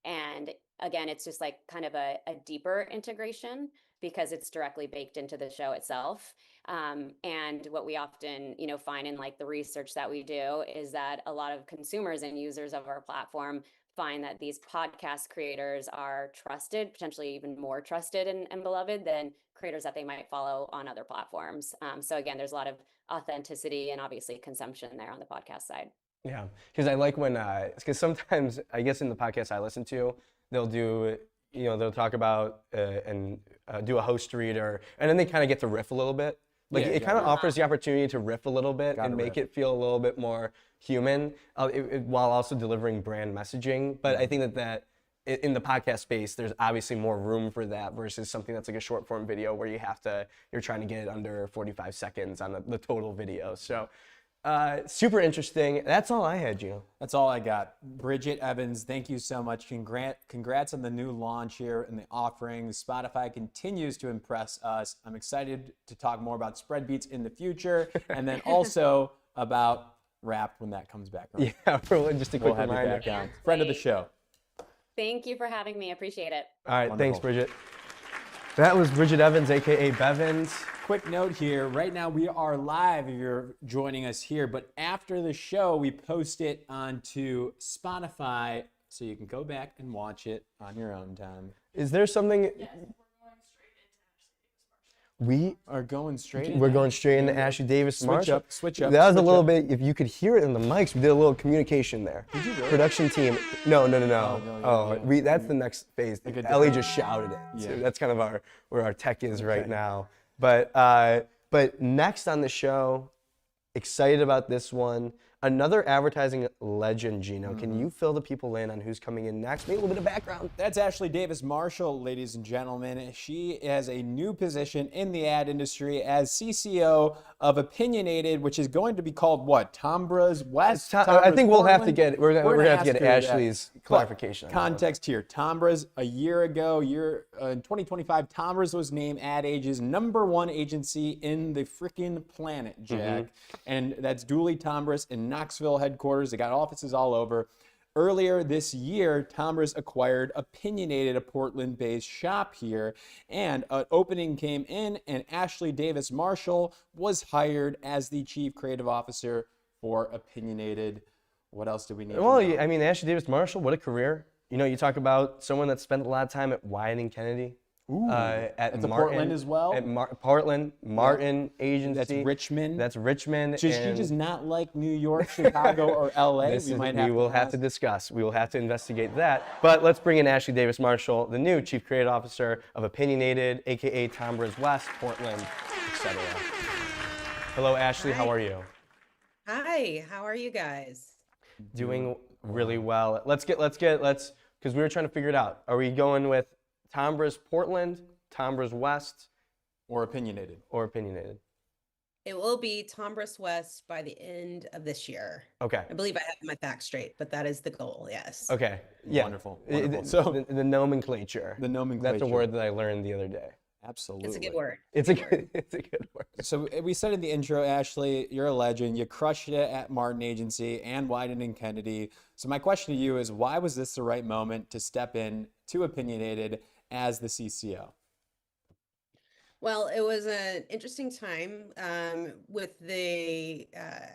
And again, it's just like kind of a deeper integration because it's directly baked into the show itself. And what we often, find in like the research that we do is that a lot of consumers and users of our platform find that these podcast creators are trusted, potentially even more trusted and beloved than creators that they might follow on other platforms. So again, there's a lot of authenticity and obviously consumption there on the podcast side. Yeah, because I like when, because sometimes, I guess in the podcast I listen to, they'll do, they'll talk about and do a host read, and then they kind of get to riff a little bit. Like it kind of offers the opportunity to riff a little bit and make it feel a little bit more human, while also delivering brand messaging. But I think that in the podcast space, there's obviously more room for that versus something that's like a short form video where you're trying to get it under 45 seconds on the total video. So. Super interesting. That's all I had, Geno. That's all I got. Bridget Evans, thank you so much. Congrats on the new launch here and the offering. Spotify continues to impress us. I'm excited to talk more about spread beats in the future, and then also about rap when that comes back around. Yeah, just a quick reminder. Friend of the show. Thank you for having me. Appreciate it. All right, Wonderful. Thanks, Bridget. That was Bridget Evans, aka Bevins. Quick note here, right now we are live if you're joining us here, but after the show we post it onto Spotify so you can go back and watch it on your own time. Is there something? Yes, We are going straight. We're going straight into Ashley Davis Marshall. Switch up. That was a switch little up. bit, if you could hear it in the mics, we did a little communication there. Did you really? Production team. No. no. That's the next phase. a Ellie just shouted it. Yeah. So that's kind of where our tech is right now. But next on the show, excited about this one. Another advertising legend, Geno. Can you fill the people in on who's coming in next? Maybe a little bit of background. That's Ashley Davis Marshall, ladies and gentlemen. She has a new position in the ad industry as CCO of Öpınıonated, which is going to be called what? Tombras West? I think we'll have to Portland? get we're gonna have to get ask her Ashley's that. clarification. But context here: Tombras a year ago, in 2025, Tombras was named Ad Age's #1 agency in the freaking planet, Jack, and that's duly Tombras in Knoxville headquarters. They got offices all over. Earlier this year, Tombras acquired Öpınıonated, a Portland-based shop here, and an opening came in, and Ashley Davis Marshall was hired as the chief creative officer for Öpınıonated. What else do we need? Well, to know? I mean, Ashley Davis Marshall, what a career. You talk about someone that spent a lot of time at Wyatt and Kennedy. At That's a Martin, Portland as well? At Portland, Martin Agency. That's Richmond. That's Richmond. She does not like New York, Chicago, or LA. We will have to discuss. We will have to investigate that. But let's bring in Ashley Davis Marshall, the new Chief Creative Officer of Öpınıonated, aka Tombras West, Portland, etc. Hello, Ashley. How are you? Hi, how are you guys? Doing really well. Let's because we were trying to figure it out. Are we going with Tombras Portland, Tombras West, or Öpınıonated. or Öpınıonated? It will be Tombras West by the end of this year. Okay. I believe I have my facts straight, but that is the goal, yes. Okay. Yeah. Wonderful. So the nomenclature. The nomenclature. That's a word that I learned the other day. Absolutely. It's a good word. It's a good word. So we said in the intro, Ashley, you're a legend. You crushed it at Martin Agency and Wyden and Kennedy. So my question to you is, why was this the right moment to step in to Öpınıonated as the CCO? Well, it was an interesting time with the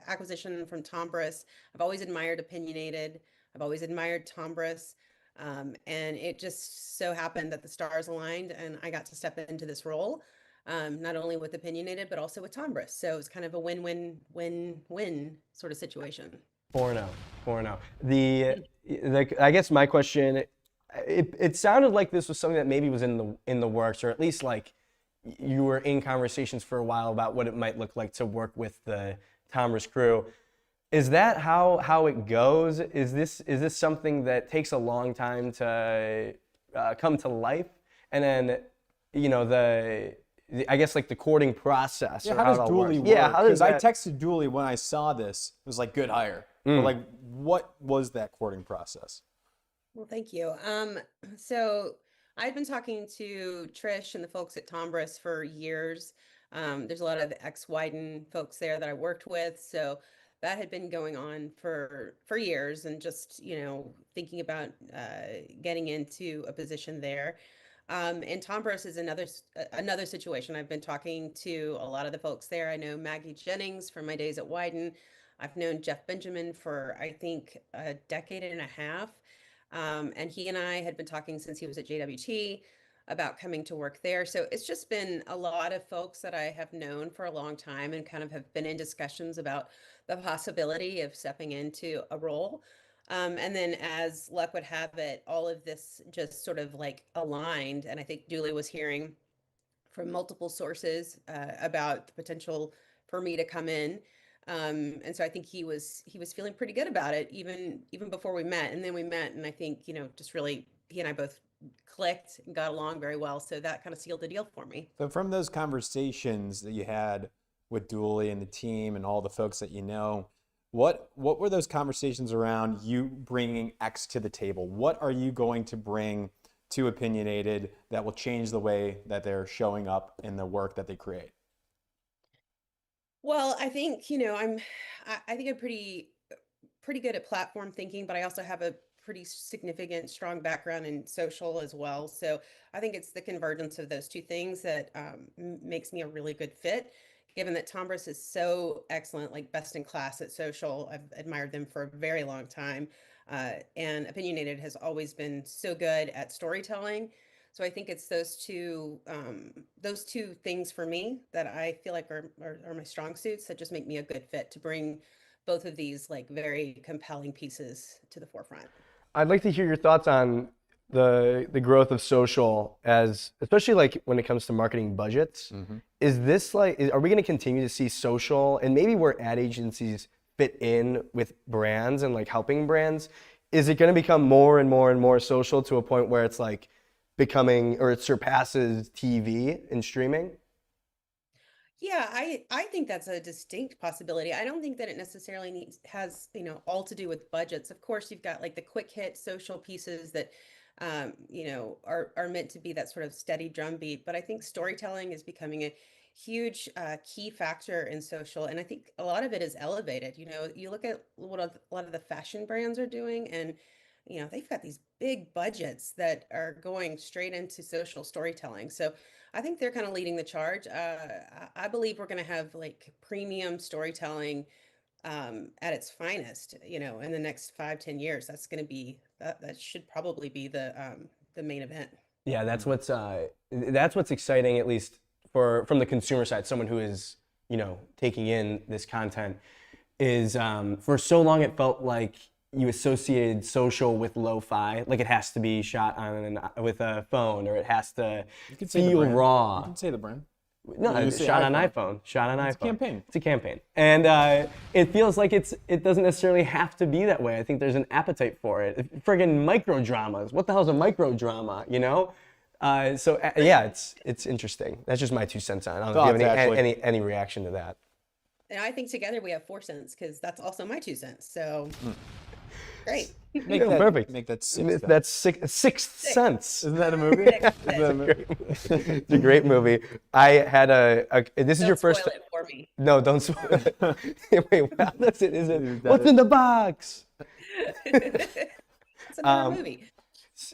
acquisition from Tombras. I've always admired Öpınıonated. I've always admired Tombras. And it just so happened that the stars aligned and I got to step into this role, not only with Öpınıonated, but also with Tombras. So it was kind of a win-win-win-win sort of situation. 4-0. I guess my question, it sounded like this was something that maybe was in the works, or at least like you were in conversations for a while about what it might look like to work with the Tombras crew. Is that how it goes? Is this something that takes a long time to come to life? and then, you know, I guess like the courting process. Yeah, or how how does that Dooley works. work? Yeah, how does I that? texted Dooley when I saw this. It was like, good hire. But like, what was that courting process? Well, thank you. So I've been talking to Trish and the folks at Tombras for years. There's a lot of ex-Wyden folks there that I worked with, so that had been going on for years, and just, you know, thinking about getting into a position there. And Tombras is another situation. I've been talking to a lot of the folks there. I know Maggie Jennings from my days at Wyden. I've known Jeff Benjamin for, I think, a decade and a half. And he and I had been talking since he was at JWT about coming to work there. So it's just been a lot of folks that I have known for a long time, and kind of have been in discussions about the possibility of stepping into a role. And then, as luck would have it, all of this just sort of like aligned. And I think Dooley was hearing from multiple sources about the potential for me to come in. And so I think he was feeling pretty good about it, even before we met. And then we met, and I think, you know, just really, he and I both clicked and got along very well. So that kind of sealed the deal for me. So from those conversations that you had with Dooley and the team and all the folks that you know, what were those conversations around you bringing X to the table? What are you going to bring to Öpınıonated that will change the way that they're showing up in the work that they create? Well, I think, you know, I think I'm pretty good at platform thinking, but I also have a pretty significant, strong background in social as well. So I think it's the convergence of those two things that makes me a really good fit, given that Tombras is so excellent, like best in class at social. I've admired them for a very long time. And Öpınıonated has always been so good at storytelling. So I think it's those two things for me that I feel like are my strong suits, that just make me a good fit to bring both of these like very compelling pieces to the forefront. I'd like to hear your thoughts on the growth of social, as especially like when it comes to marketing budgets. Is this like, are we going to continue to see social, and maybe where ad agencies fit in with brands and like helping brands? Is it going to become more and more and more social to a point where it's like becoming, or it surpasses TV and streaming? Yeah, I think that's a distinct possibility. I don't think that it necessarily has, you know, all to do with budgets. Of course, you've got like the quick hit social pieces that, you know, are meant to be that sort of steady drumbeat. But I think storytelling is becoming a huge key factor in social, and I think a lot of it is elevated. You know, you look at what a lot of the fashion brands are doing, and you know, they've got these big budgets that are going straight into social storytelling. So I think they're kind of leading the charge. I believe we're going to have like premium storytelling at its finest, you know, in the next 5-10 years. That's going to be, that should probably be the main event. Yeah, that's what's exciting, at least from the consumer side. Someone who is, you know, taking in this content is, for so long it felt like you associated social with lo-fi, like it has to be shot on with a phone, or it has to feel raw. You can say the brand. No, it's shot on iPhone. Shot on iPhone. It's a campaign. It's a campaign, and it feels like it doesn't necessarily have to be that way. I think there's an appetite for it. Friggin' micro dramas. What the hell's a micro drama? You know. So yeah, it's interesting. That's just my 2 cents on it. I don't know if you have any reaction to that. And I think together we have 4 cents, because that's also my 2 cents. So great. Make that, perfect. Make that 6. That's Sixth Sense. Isn't that a movie? It's a great movie. I had this is your first. Spoil it for me. No, don't spoil it. Wait, what is it? Is it? What's in the box? It's another movie.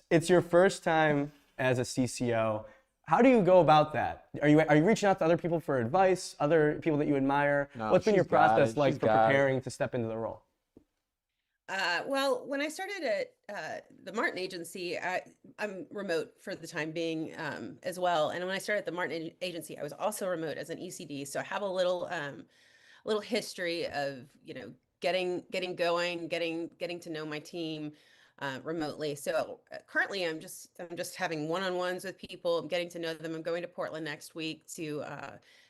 It's your first time as a CCO. How do you go about that? Are you reaching out to other people for advice, other people that you admire? No, What's been your she's got process it. like She's for got it. preparing to step into the role? Well, when I started at the Martin Agency, I'm remote for the time being as well. And when I started at the Martin Agency, I was also remote as an ECD. So I have a little history of, you know, getting going, getting to know my team remotely. So currently, I'm just having one-on-ones with people. I'm getting to know them. I'm going to Portland next week to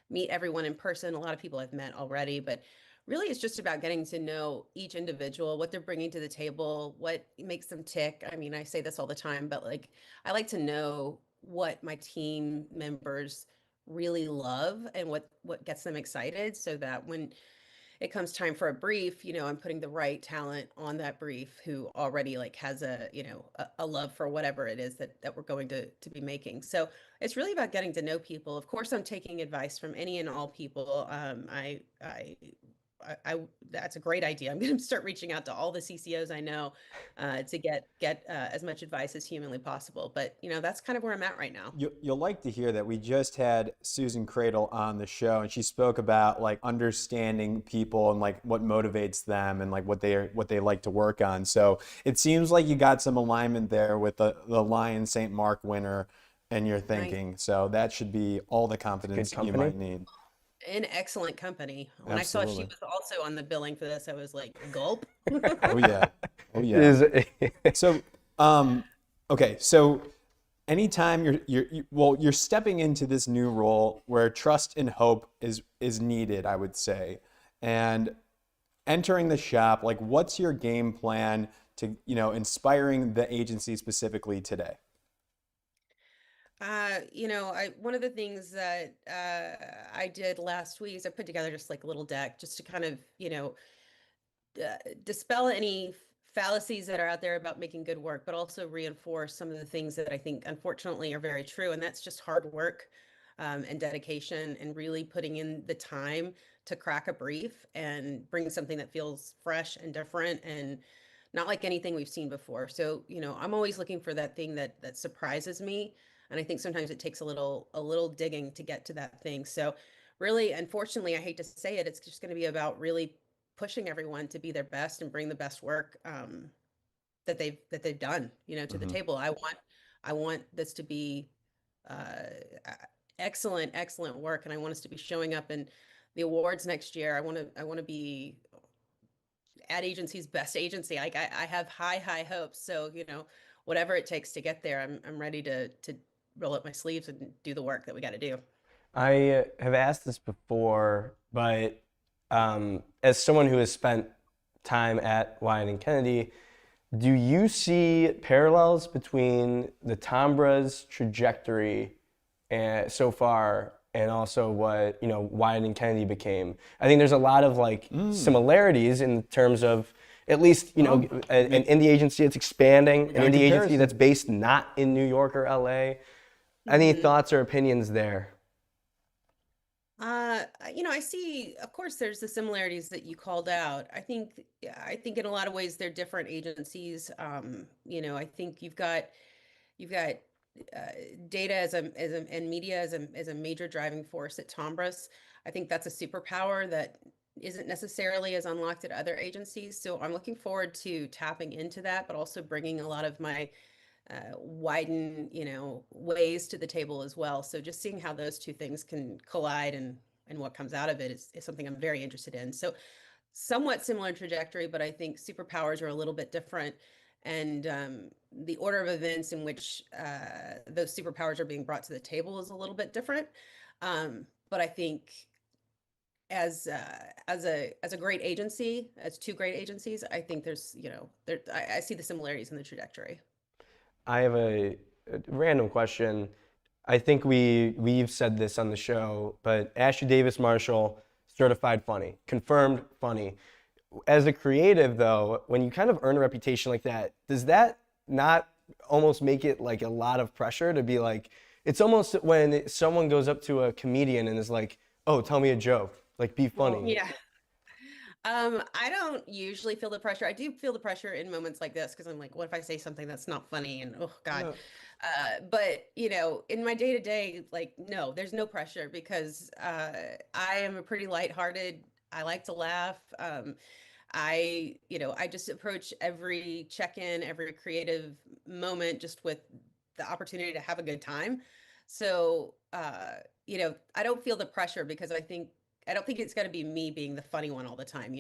meet everyone in person. A lot of people I've met already, but really, it's just about getting to know each individual, what they're bringing to the table, what makes them tick. I mean, I say this all the time, but like, I like to know what my team members really love and what gets them excited, so that when it comes time for a brief, I'm putting the right talent on that brief who already like has a love for whatever it is that we're going to be making. So it's really about getting to know people. Of course, I'm taking advice from any and all people. That's a great idea. I'm going to start reaching out to all the CCOs I know to get as much advice as humanly possible. But that's kind of where I'm at right now. You'll like to hear that we just had Susan Credle on the show, and she spoke about like understanding people and like what motivates them and like what they like to work on. So it seems like you got some alignment there with the Lion St. Mark winner and your thinking. Nice. So that should be all the confidence you might need. An excellent company. When Absolutely. I saw she was also on the billing for this, I was like, gulp. Oh yeah. So, okay. So anytime you're stepping into this new role where trust and hope is needed, I would say, and entering the shop, like what's your game plan to, inspiring the agency specifically today? One of the things that I did last week is I put together just like a little deck just to kind of, dispel any fallacies that are out there about making good work, but also reinforce some of the things that I think unfortunately are very true. And that's just hard work and dedication and really putting in the time to crack a brief and bring something that feels fresh and different and not like anything we've seen before. So, I'm always looking for that thing that surprises me. And I think sometimes it takes a little digging to get to that thing. So really, unfortunately, I hate to say it, it's just going to be about really pushing everyone to be their best and bring the best work that they've done, to the table. I want this to be excellent work, and I want us to be showing up in the awards next year. I want to be ad agency's best agency. I have high hopes. So whatever it takes to get there, I'm ready to roll up my sleeves and do the work that we got to do. I have asked this before, but as someone who has spent time at Wieden & Kennedy, do you see parallels between the Tombras trajectory so far and also what Wieden & Kennedy became? I think there's a lot of like similarities in terms of at least an indie agency that's expanding, an indie agency that's based not in New York or LA. Any thoughts or opinions there? I see, of course, there's the similarities that you called out. I think in a lot of ways they're different agencies. I think you've got data and media as a major driving force at Tombras. I think that's a superpower that isn't necessarily as unlocked at other agencies. So I'm looking forward to tapping into that, but also bringing a lot of my Wieden, ways to the table as well. So just seeing how those two things can collide and what comes out of it is something I'm very interested in. So somewhat similar trajectory, but I think superpowers are a little bit different. And the order of events in which those superpowers are being brought to the table is a little bit different. But I think as a great agency, as two great agencies, I think there's, I see the similarities in the trajectory. I have a random question. I think we've said this on the show, but Ashley Davis Marshall, certified funny, confirmed funny. As a creative, though, when you kind of earn a reputation like that, does that not almost make it like a lot of pressure to be like, it's almost when someone goes up to a comedian and is like, oh, tell me a joke, like be funny. Well, yeah. I don't usually feel the pressure. I do feel the pressure in moments like this because I'm like, what if I say something that's not funny? And oh God. Yeah. But in my day to day, like, no, there's no pressure because I am a pretty lighthearted. I like to laugh. I just approach every check-in, every creative moment just with the opportunity to have a good time. So, I don't feel the pressure because I don't think it's got to be me being the funny one all the time.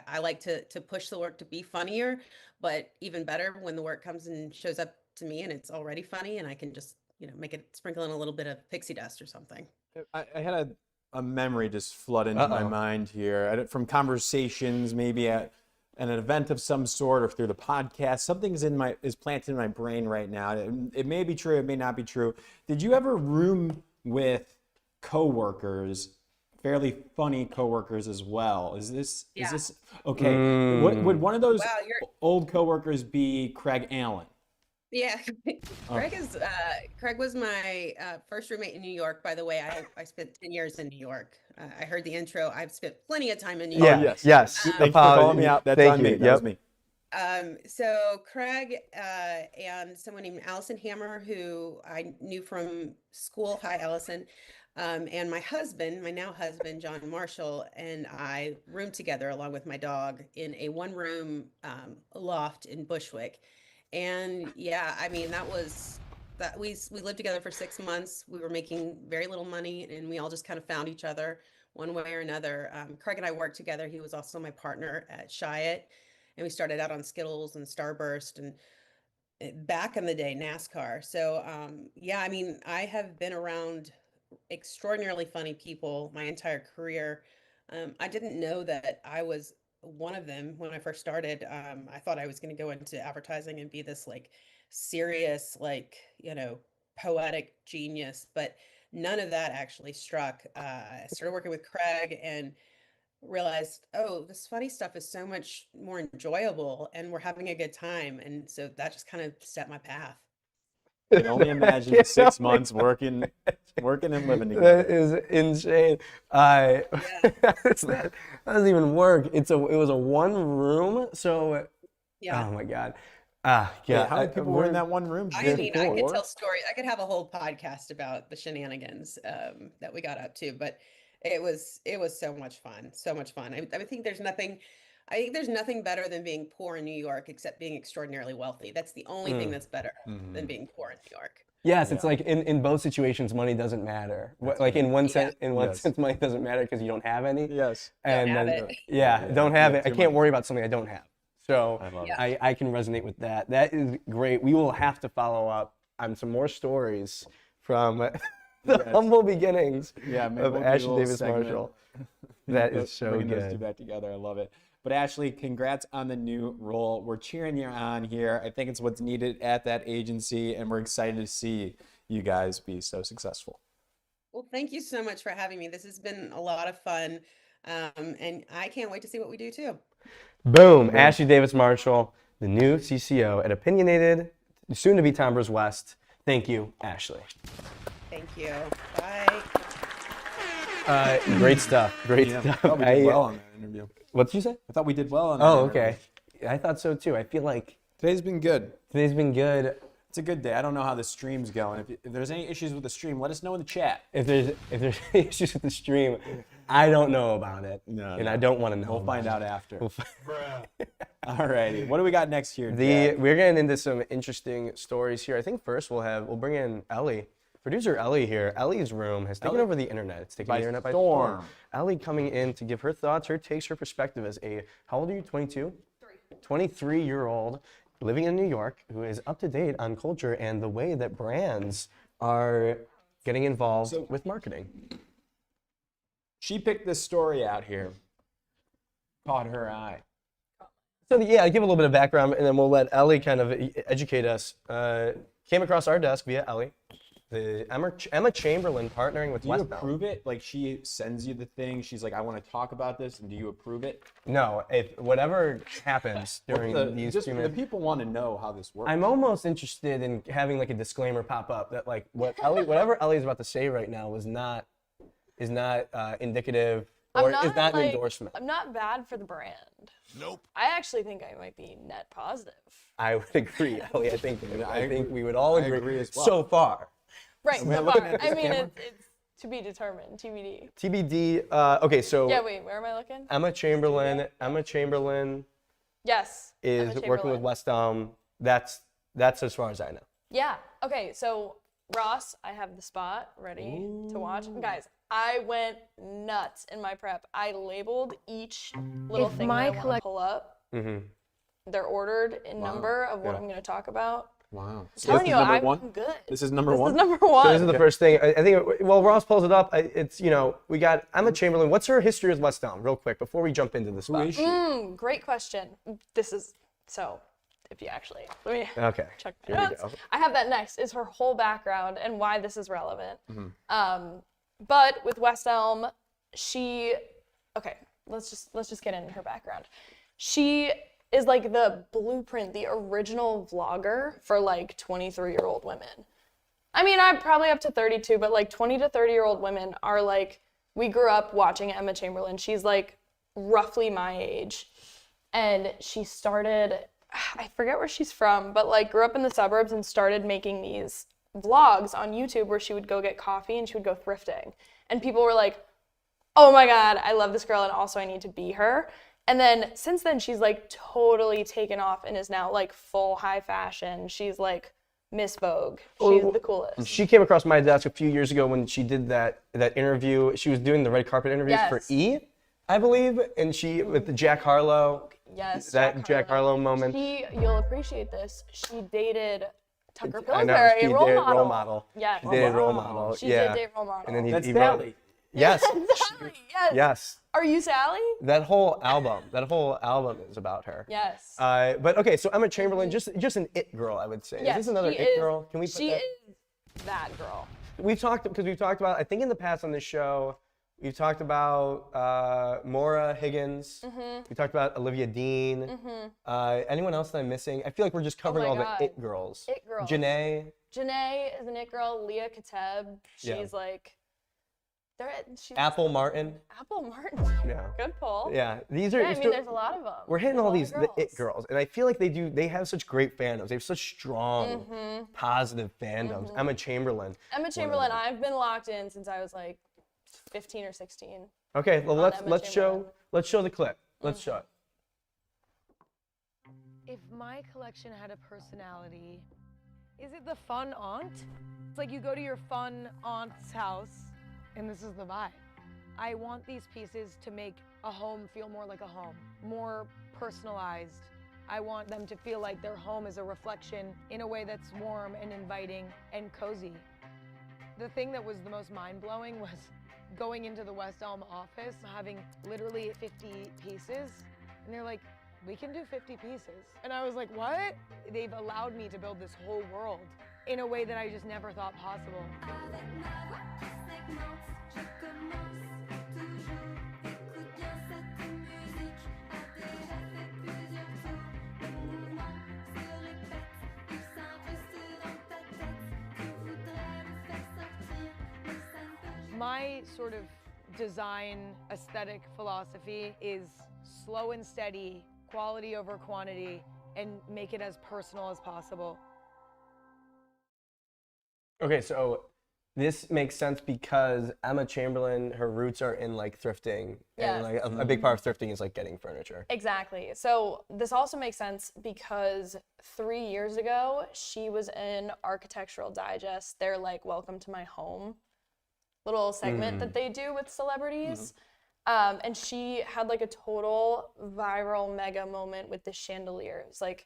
I like to push the work to be funnier, but even better when the work comes and shows up to me and it's already funny and I can just, make it sprinkle in a little bit of pixie dust or something. I had a memory just flood into my mind here from conversations maybe at an event of some sort or through the podcast, something's is planted in my brain right now. It may be true, it may not be true. Did you ever room with coworkers, fairly funny coworkers as well? Is this okay? Would one of those old coworkers be Craig Allen? Yeah, Craig was my first roommate in New York. By the way, I spent 10 years in New York. I heard the intro. I've spent plenty of time in New York. Yes. Thanks for calling me out. That's on me. That was me. So Craig and someone named Allison Hammer, who I knew from school. Hi, Allison. And my husband, my now husband, John Marshall, and I roomed together along with my dog in a one-room loft in Bushwick. And yeah, I mean, that we lived together for 6 months. We were making very little money, and we all just kind of found each other one way or another. Craig and I worked together. He was also my partner at Chiat, and we started out on Skittles and Starburst and back in the day, NASCAR. So yeah, I mean, I have been around extraordinarily funny people my entire career. I didn't know that I was one of them when I first started. I thought I was going to go into advertising and be this like serious, like, you know, poetic genius, but none of that actually struck. I started working with Craig and realized, oh, this funny stuff is so much more enjoyable and we're having a good time. And so that just kind of set my path. I can only imagine 6 months working and living together. That is insane. That doesn't even work. It was a one room, so Yeah. oh my God. Yeah, Yeah. how many people were in that one room? I mean, I could tell stories. I could have a whole podcast about the shenanigans that we got up to, but it was so much fun, so much fun. I think there's nothing better than being poor in New York, except being extraordinarily wealthy. That's the only thing that's better than being poor in New York. Yes, it's like in both situations, money doesn't matter. Like in one sense, money doesn't matter because you don't have any. Yes. And Don't have then, it. yeah, don't have it. I too can't much. worry about something I don't have. So I love it. I can resonate with that. That is great. We will have to follow up on some more stories from the humble beginnings maybe of we'll do a Ashley little Davis segment. Marshall. That is so Bringing those two good. back together. I love it. But Ashley, congrats on the new role. We're cheering you on here. I think it's what's needed at that agency, and we're excited to see you guys be so successful. Well, thank you so much for having me. This has been a lot of fun, and I can't wait to see what we do too. Boom. Ashley Davis Marshall, the new CCO at Öpınıonated, soon to be Tombras West. Thank you, Ashley. Thank you. Bye. Great stuff. Great I stuff. thought we did well on that interview. What did you say? I thought we did well on that Oh, interview. okay. I thought so too. I feel like Today's been good. today's been good. It's a good day. I don't know how the stream's going. If there's any issues with the stream, let us know in the chat. If there's any issues with the stream, I don't know about it, and I don't want to know. We'll about find it. out after. All righty. What do we got next here? We're getting into some interesting stories here. I think first we'll bring in Ellie. Producer Ellie here. Ellie's room has taken over the internet. It's taken the internet by storm. Ellie coming in to give her thoughts, her takes, her perspective as how old are you, 22? 23-year-old living in New York who is up to date on culture and the way that brands are getting involved with marketing. She picked this story out here. Caught her eye. So yeah, give a little bit of background and then we'll let Ellie kind of educate us. Came across our desk via Ellie. The Emma Chamberlain partnering with West Elm. Do you approve it? Like she sends you the thing. She's like, I want to talk about this, and do you approve it? No, if whatever happens during these 2 the minutes, people want to know how this works. I'm almost interested in having like a disclaimer pop up that like whatever Ellie's about to say right now is not indicative or is not an endorsement. I'm not bad for the brand. Nope. I actually think I might be net positive. I would agree, Ellie. I think we would all agree as well. so far. Right. So looking far. at I this mean, camera? it's to be determined. TBD. TBD. Okay, so Yeah. Wait. Where am I looking? Emma Chamberlain Yes. is Emma working with Chamberlain. West Elm. That's as far as I know. Yeah. Okay. So Ross, I have the spot ready to watch. Guys, I went nuts in my prep. I labeled each little thing that I want to pull up. Mm-hmm. They're ordered in number of what I'm going to talk about. Wow. So telling this you, is number I'm one? good. This is number This one? is number one. So this is the first thing. I think, well, Ross pulls it up. It's, we got Emma Chamberlain. What's her history with West Elm, real quick, before we jump into this Who spot? is she? Great question. This is, so, if you actually, let me Okay. check Here my we notes. go. I have that next, is her whole background and why this is relevant. But with West Elm, okay, let's just get into her background. She is like the blueprint, the original vlogger for like 23-year-old women. I mean, I'm probably up to 32, but like 20 to 30-year-old women are like, we grew up watching Emma Chamberlain. She's like roughly my age. And she started, I forget where she's from, but like grew up in the suburbs and started making these vlogs on YouTube where she would go get coffee and she would go thrifting. And people were like, oh my God, I love this girl and also I need to be her. And then since then, she's like totally taken off and is now like full high fashion. She's like Miss Vogue. She's the coolest. She came across my desk a few years ago when she did that interview. She was doing the red carpet interviews for Yes. E, I believe, and she with the Jack Harlow. Yes, That Jack Harlow moment. You'll appreciate this. She dated Tucker I know, Pillsbury, she role did model. role model. Yes. She did role wow. model. She yeah. did date role model. And then That's he wrote, Sally. yes, Sally, yes. yes. Are you Sally? That whole album is about her. Yes. But okay, so Emma Chamberlain, just an it girl, I would say. Yes, Is this another she it is- girl? Can we put She that? is that girl. We've talked about, I think in the past on this show, we've talked about Maura Higgins. Mm-hmm. We talked about Olivia Dean. Anyone else that I'm missing? I feel like we're just covering my all God. the it girls. It girls. Janae. Janae is an it girl. Leah Kateb. She's Yeah. like, she's Apple Martin. Apple Martin. Yeah. Good pull. Yeah, these are. Yeah, I mean, there's a lot of them. We're hitting There's a all lot these of the it girls, and I feel like they have such great fandoms. They have such strong, positive fandoms. Emma Chamberlain. Emma Chamberlain, I've been locked in since I was like 15 or 16. Okay, well Emma let's Chamberlain. show the clip. Let's show it. If my collection had a personality, is it the fun aunt? It's like you go to your fun aunt's house, and this is the vibe. I want these pieces to make a home feel more like a home, more personalized. I want them to feel like their home is a reflection in a way that's warm and inviting and cozy. The thing that was the most mind-blowing was going into the West Elm office, having literally 50 pieces, and they're like, we can do 50 pieces. And I was like, what? They've allowed me to build this whole world in a way that I just never thought possible. My sort of design aesthetic philosophy is slow and steady, quality over quantity, and make it as personal as possible. Okay, so this makes sense because Emma Chamberlain, her roots are in like thrifting, Yes. and like a big part of thrifting is like getting furniture. Exactly. So this also makes sense because 3 years ago, she was in Architectural Digest. They're like, welcome to my home little segment that they do with celebrities. And she had like a total viral mega moment with this chandelier. It was like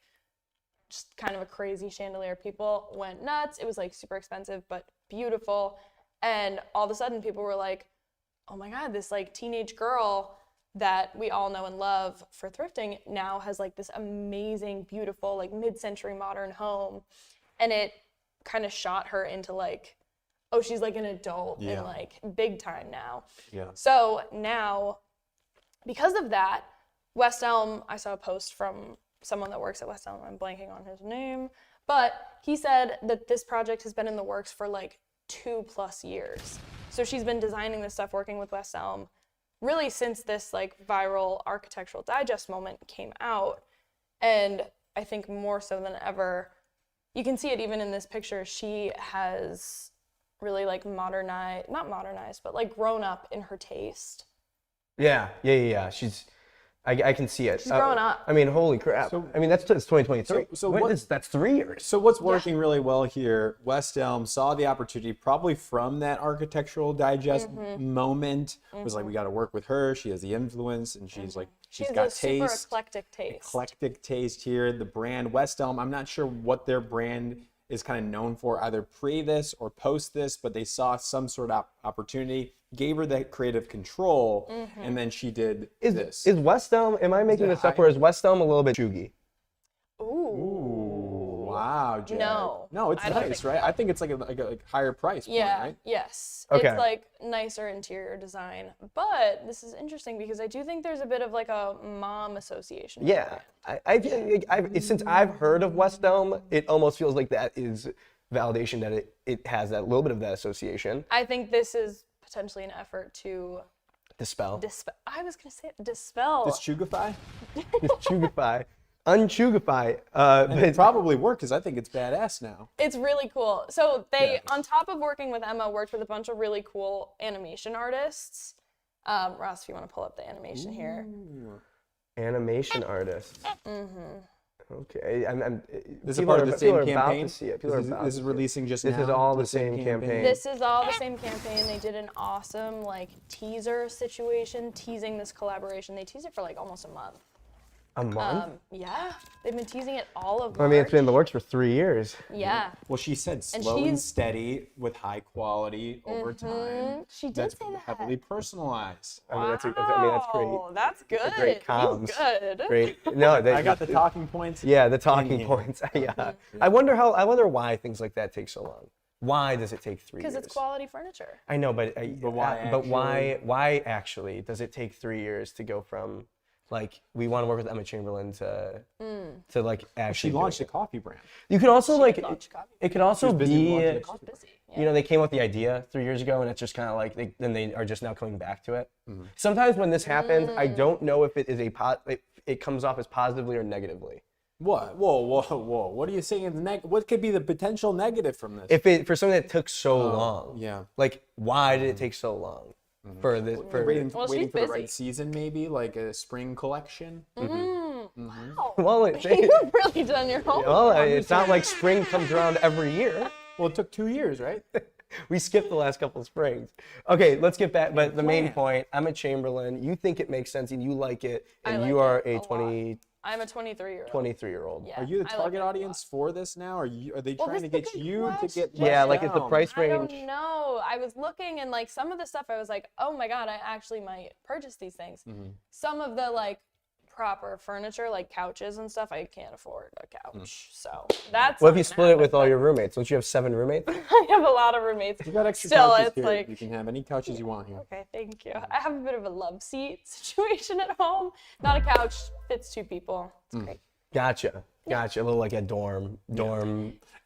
just kind of a crazy chandelier. People went nuts. It was like super expensive, but beautiful. And all of a sudden people were like, oh my God, this like teenage girl that we all know and love for thrifting now has like this amazing, beautiful, like mid-century modern home. And it kind of shot her into like, oh, she's like an adult and like big time now. Yeah. So now, because of that, West Elm, I saw a post from someone that works at West Elm, I'm blanking on his name, but he said that this project has been in the works for like 2+ years. So she's been designing this stuff, working with West Elm, really since this like viral Architectural Digest moment came out. And I think more so than ever, you can see it even in this picture, she has really like not modernized, but like grown up in her taste. Yeah. She's I can see it. She's growing up. I mean, holy crap. I mean, it's 2023. That's 3 years. So what's working really well here, West Elm saw the opportunity probably from that Architectural Digest moment. It was like, we got to work with her. She has the influence, and she's like, she's got a super taste. eclectic taste. Here. The brand West Elm, I'm not sure what their brand is kind of known for, either pre this or post this, but they saw some sort of opportunity, gave her that creative control, and then she did this. Is West Elm, am I making this up, or is West Elm a little bit chuggy? Ooh, wow, Jack. No, it's I don't nice, think right? I think it's like a higher price point, right? Yes. Okay. It's like nicer interior design. But this is interesting because I do think there's a bit of like a mom association. with Yeah. it. Since I've heard of West Elm, it almost feels like that is validation that it has that little bit of that association. I think this is potentially an effort to Dispel. I was going to say dispel. This Chugify? Chugify. Unchugify. And it probably worked because I think it's badass now. It's really cool. So they, on top of working with Emma, worked with a bunch of really cool animation artists. Ross, if you want to pull up the animation here. Animation artist. Okay. This is part of the same campaign? To see it. This is releasing just now? This is all the same campaign. This is all the same campaign. They did an awesome like teaser situation, teasing this collaboration. They teased it for like almost a month. A month? Yeah, they've been teasing it all of March. I mean, it's been in the works for 3 years. Yeah. Well, she said slow and steady with high quality over time. She did That's say that. heavily personalized. I mean, that's great. Oh, that's good. Great comms. He's good. Great. No, I got the talking points. Yeah, the talking points. Yeah. I wonder why things like that take so long. Why does it take 3 years? Because it's quality furniture. I know, but why why actually does it take 3 years to go from like we want to work with Emma Chamberlain to like actually She launched a doing it? coffee brand. You could also like launch coffee. it could also busy be launching a She's coffee busy. you know, they came up with the idea 3 years ago, and it's just kind of like they are just now coming back to it. Sometimes when this happens, I don't know if it is it comes off as positively or negatively. What? Whoa. What are you saying? What could be the potential negative from this? If for something that took so long, yeah. like why did it take so long for this? For waiting Well, for she's the busy. right season, maybe like a spring collection. Wow. well, You've really done your homework. well, it's not like spring comes around every year. Well, it took 2 years, right? We skipped the last couple of springs. Okay, let's get back. But the main point, Emma Chamberlain, you think it makes sense and you like it, and like you are it a a lot. 23-year-old. 23-year-old. Yeah, Are you the I like target it a lot. audience for this now? Are they Well, trying this to is a get good you to get? Yeah, less like is the down? price I range? don't know. I was looking and like some of the stuff I was like, oh my God, I actually might purchase these things. Some of the like proper furniture, like couches and stuff, I can't afford a couch. So that's What if not you gonna split it with happen, all your roommates? Don't you have 7 roommates? but I have a lot of roommates. You got extra Still, couches it's here. like, You can have any couches you want here. okay, thank you. I have a bit of a love seat situation at home. Not a couch, fits 2 people. It's great. Gotcha. A little like a dorm.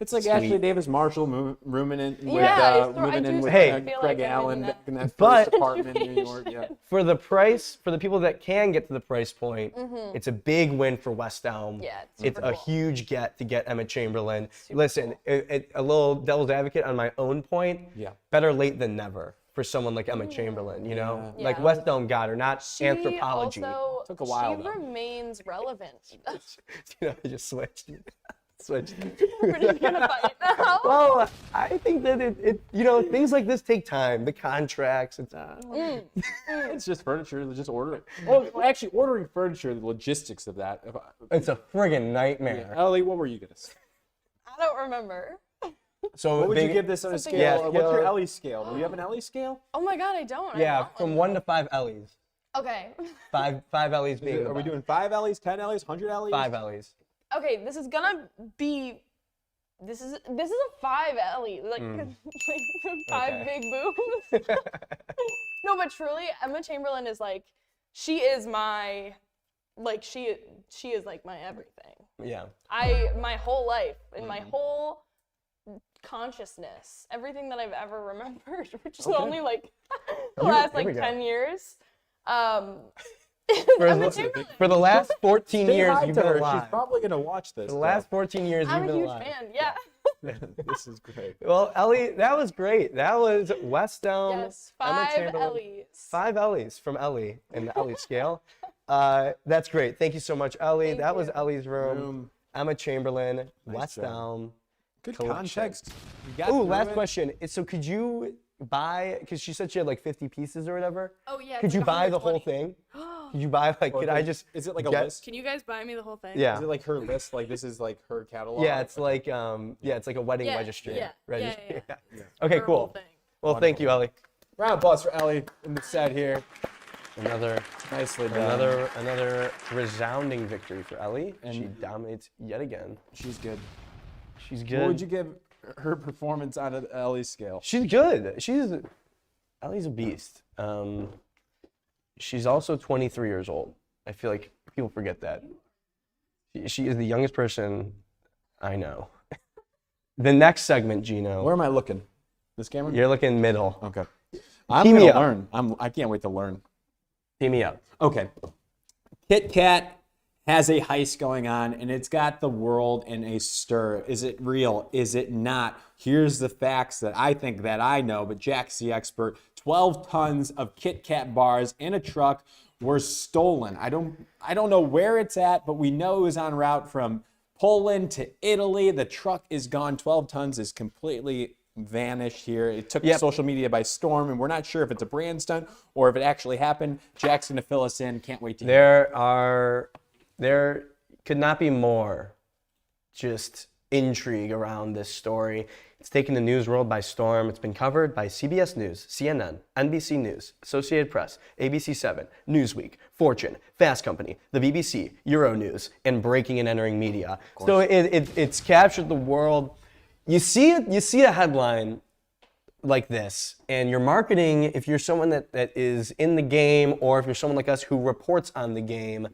It's like Sweet. Ashley Davis Marshall moving in with, Yeah, moving in with Hey. feel Craig like I'm Allen in in that But- first apartment in New York. Yeah. For the price, for the people that can get to the price point, it's a big win for West Elm. Yeah, it's It's super a cool. huge get to get Emma Chamberlain. Listen, a little devil's advocate on my own point. Yeah. Better late than never for someone like Emma Chamberlain, you know? Yeah. Like Yeah. West Elm got her, not She anthropology. Also, Took a while, she though. remains relevant. You know, I just switched. Switched. We're just gonna fight now. Well, I think that it you know, things like this take time. The contracts, it's It's just furniture. Just order it. Well, actually, ordering furniture, the logistics of that. it's a friggin' nightmare. Ellie, what were you gonna say? I don't remember. So What would you big- give this on a Something scale? else. What's your Yeah. Ellie scale? Do you have an Ellie scale? Oh my God, I don't. I Yeah, want from one. 1 to 5 Ellie's. Okay. Five Ellie's being. Are we doing 5 Ellies, 10 Ellies, 100 Ellies? 5 Ellie's? Okay, this is gonna be. This is a 5 Ellie, like, like 5 Okay. big boobs. No, but truly, Emma Chamberlain is like, she is my, like she is like my everything. Yeah. My whole life and my whole consciousness, everything that I've ever remembered, which is only like the last here we like go. 10 years. For, Emma the- Chamberlain. for the last 14 Say years, hi you've to been her. alive. She's probably gonna watch this. For the last 14 years, I'm you've a been huge alive. fan. Yeah. This is great. Well, Ellie, that was great. That was West Elm. Yes, Emma 5 Chamberlain. Ellies. 5 Ellies from Ellie in the Ellie scale. That's great. Thank you so much, Ellie. Thank That was you. Ellie's room. Emma Chamberlain, West job. Elm. Good collection. context. You got Ooh, through last it. question. So could you buy, because she said she had like 50 pieces or whatever. Oh yeah. Could it's you like buy the whole 120. thing? Could you buy like, could I just Is it like a get- list? Can you guys buy me the whole thing? Yeah. Is it like her list? Like this is like her catalog? Yeah, it's like it's like a wedding Yeah, registry. yeah, Registry. yeah. Okay, Her whole cool. thing. Well, thank you, Ellie. Round of applause for Ellie in the set here. Nicely done. another resounding victory for Ellie. And- she dominates yet again. She's good. She's good. What would you give her performance on an Ellie's scale? She's good. Ellie's a beast. She's also 23 years old. I feel like people forget that. She is the youngest person I know. The next segment, Geno. Where am I looking? This camera? You're looking middle. Okay. I'm Tee me gonna up. learn. I can't wait to learn. Tee me up. Okay. KitKat has a heist going on, and it's got the world in a stir. Is it real? Is it not? Here's the facts that I think that I know, but Jack's the expert. 12 tons of KitKat bars in a truck were stolen. I don't know where it's at, but we know it was en route from Poland to Italy. The truck is gone. 12 tons is completely vanished here. It took social media by storm, and we're not sure if it's a brand stunt or if it actually happened. Jack's gonna fill us in. Can't wait to hear. There could not be more just intrigue around this story. It's taken the news world by storm. It's been covered by CBS News, CNN, NBC News, Associated Press, ABC7, Newsweek, Fortune, Fast Company, the BBC, Euronews, and breaking and entering media. So it's captured the world. You see a headline like this, and your marketing, if you're someone that is in the game, or if you're someone like us who reports on the game,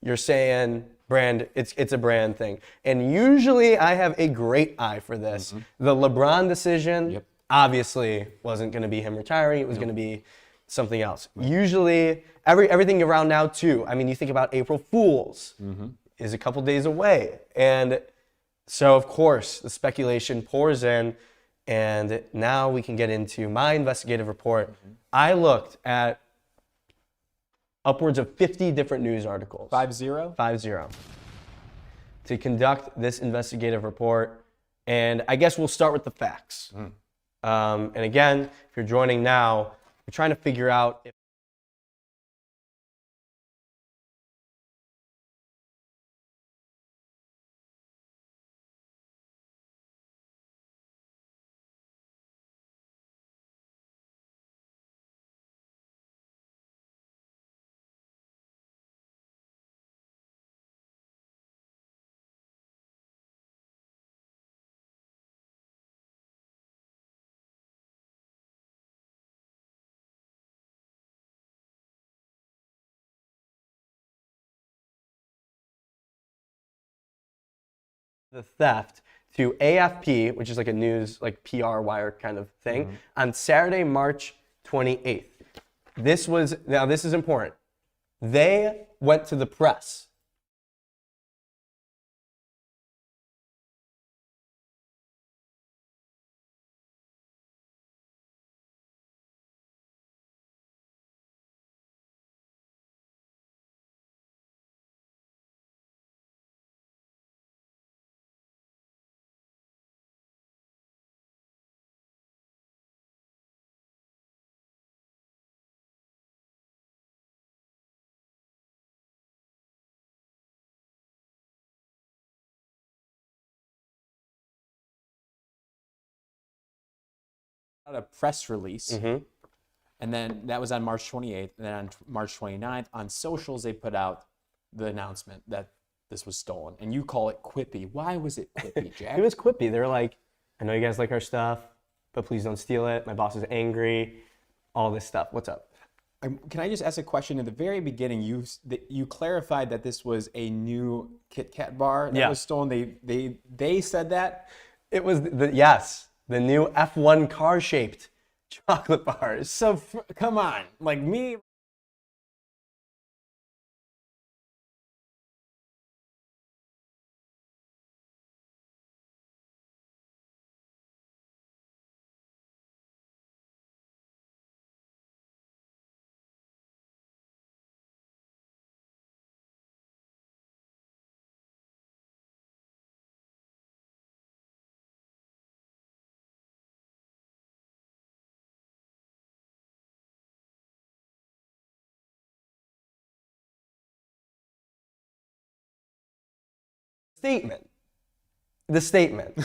you're saying brand, it's a brand thing. And usually I have a great eye for this. The LeBron decision obviously wasn't going to be him retiring. It was going to be something else. Usually everything around now too. I mean, you think about April Fools is a couple days away. And so of course the speculation pours in, and now we can get into my investigative report. I looked at upwards of 50 different news articles. 5-0? 5-0. To conduct this investigative report. And I guess we'll start with the facts. And again, if you're joining now, we're trying to figure out if the theft to AFP, which is like a news, like PR wire kind of thing, on Saturday, March 28th. This is important. They went to the press. Out a press release, and then that was on March 28th, and then on March 29th, on socials, they put out the announcement that this was stolen, and you call it quippy. Why was it quippy, Jack? It was quippy. They were like, I know you guys like our stuff, but please don't steal it. My boss is angry. All this stuff. What's up? Can I just ask a question? In the very beginning, you clarified that this was a new KitKat bar that was stolen. They said that? It was the new F1 car-shaped chocolate bars. So come on, like me. statement. The statement.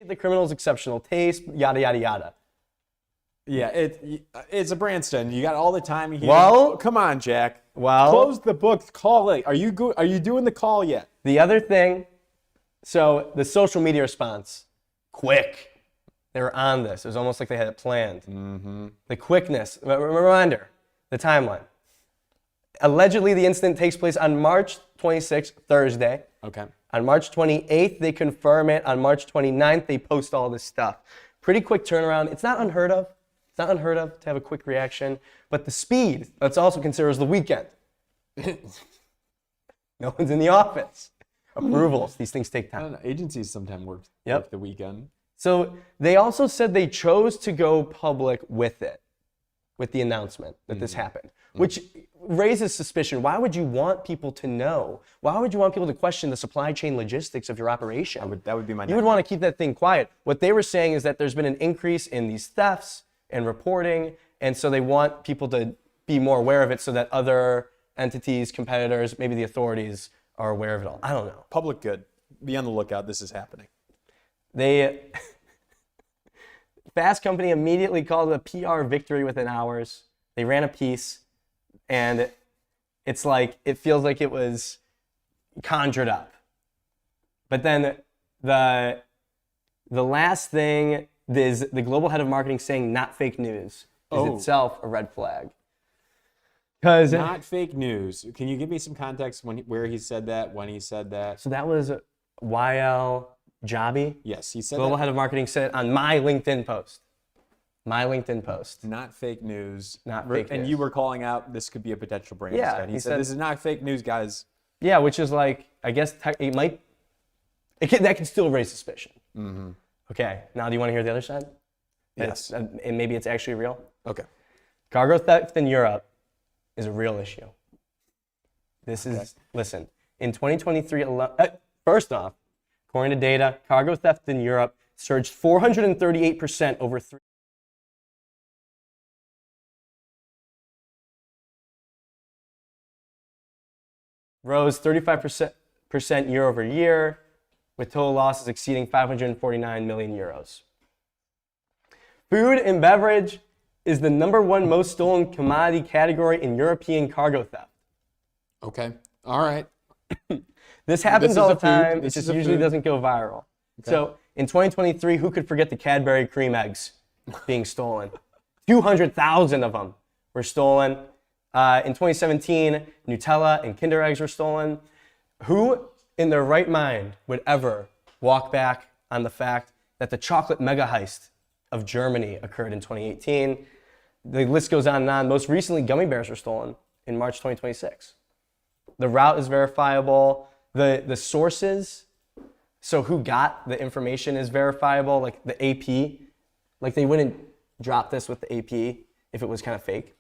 The criminal's exceptional taste, yada, yada, yada. Yeah, it's a brand stunt. You got all the time here. Well- come on, Jack. Well- Close the book. Call it. Are you doing the call yet? The other thing, so the social media response, quick. They were on this. It was almost like they had it planned. Mm-hmm. The quickness. Reminder, the timeline. Allegedly, the incident takes place on March 26th, Thursday. Okay. On March 28th, they confirm it. On March 29th, they post all this stuff. Pretty quick turnaround. It's not unheard of. It's not unheard of to have a quick reaction. But the speed, let's also consider as the weekend. No one's in the office. Approvals, these things take I time. don't know. Agencies sometimes work the weekend. So they also said they chose to go public with it, with the announcement that this happened, which raises suspicion. Why would you want people to know? Why would you want people to question the supply chain logistics of your operation? That would be my You would want to keep that thing quiet. What they were saying is that there's been an increase in these thefts and reporting, and so they want people to be more aware of it so that other entities, competitors, maybe the authorities are aware of it all. I don't know. public good. Be on the lookout. This is happening. Fast Company immediately called it a PR victory within hours. They ran a piece, and it's like, it feels like it was conjured up. But then the last thing is the global head of marketing saying not fake news is itself a red flag. Because Not fake news. Can you give me some context where he said that, when he said that? so that was YL Jabi. Yes, he said Global that. head of marketing said on my LinkedIn post. My LinkedIn post. Not fake news. Not fake And news. you were calling out this could be a potential brand Yeah, stunt. He he said said- this is not fake news, guys. Yeah, which is like, I guess it might, that can still raise suspicion. Mm-hmm. Okay, now do you want to hear the other side? Yes. And maybe it's actually real? Okay. Cargo theft in Europe is a real issue. This is, listen, in 2023, first off, according to data, cargo theft in Europe surged 438% over 3. Rose 35% year over year, with total losses exceeding 549 million euros. Food and beverage is the #1 most stolen commodity category in European cargo theft. Okay. All right. This happens This is all a the food- time. It this just is a usually food. doesn't go viral. So in 2023, who could forget the Cadbury cream eggs being stolen? 200,000 of them were stolen. In 2017, Nutella and Kinder eggs were stolen. Who in their right mind would ever walk back on the fact that the chocolate mega heist of Germany occurred in 2018? The list goes on and on. Most recently, gummy bears were stolen in March 2026. The route is verifiable. The sources, so who got the information is verifiable, like the AP. Like they wouldn't drop this with the AP if it was kind of fake.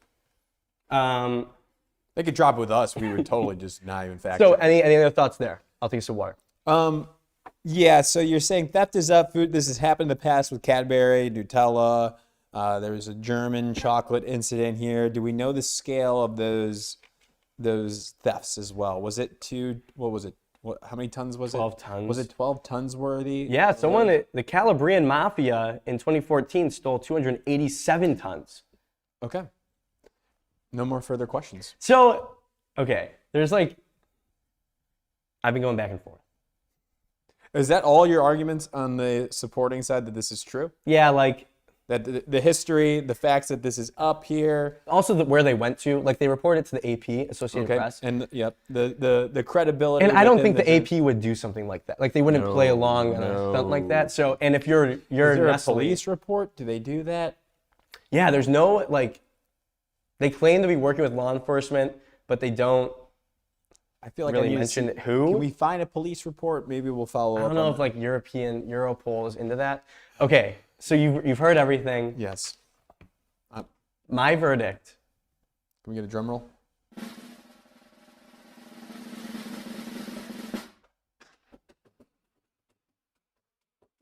They could drop it with us. We would totally just not even fact So check. any other thoughts there? I'll take some water. Yeah, so you're saying theft is up. Food. This has happened in the past with Cadbury, Nutella. There was a German chocolate incident here. Do we know the scale of those thefts as well? Was it what was it? How many tons was it? 12 tons. Was it 12 tons worthy? Yeah, the Calabrian Mafia in 2014 stole 287 tons. Okay. No more further questions. So, okay, there's like, I've been going back and forth. Is that all your arguments on the supporting side that this is true? Yeah, like, That the history, the facts that this is up here. also where they went to, like they reported to the AP, Associated Okay. Press. And yep, the credibility. And I don't within think the AP would do something like that. Like they wouldn't play along on a stunt like that. So, and if you're Is there a Nestle, police report? Do they do that? yeah, there's no like, they claim to be working with law enforcement, but they don't I feel like really I need to mention see- who. Can we find a police report? Maybe we'll follow up. I don't know on if like Europol is into that. Okay, so you've heard everything. Yes. My verdict. Can we get a drum roll?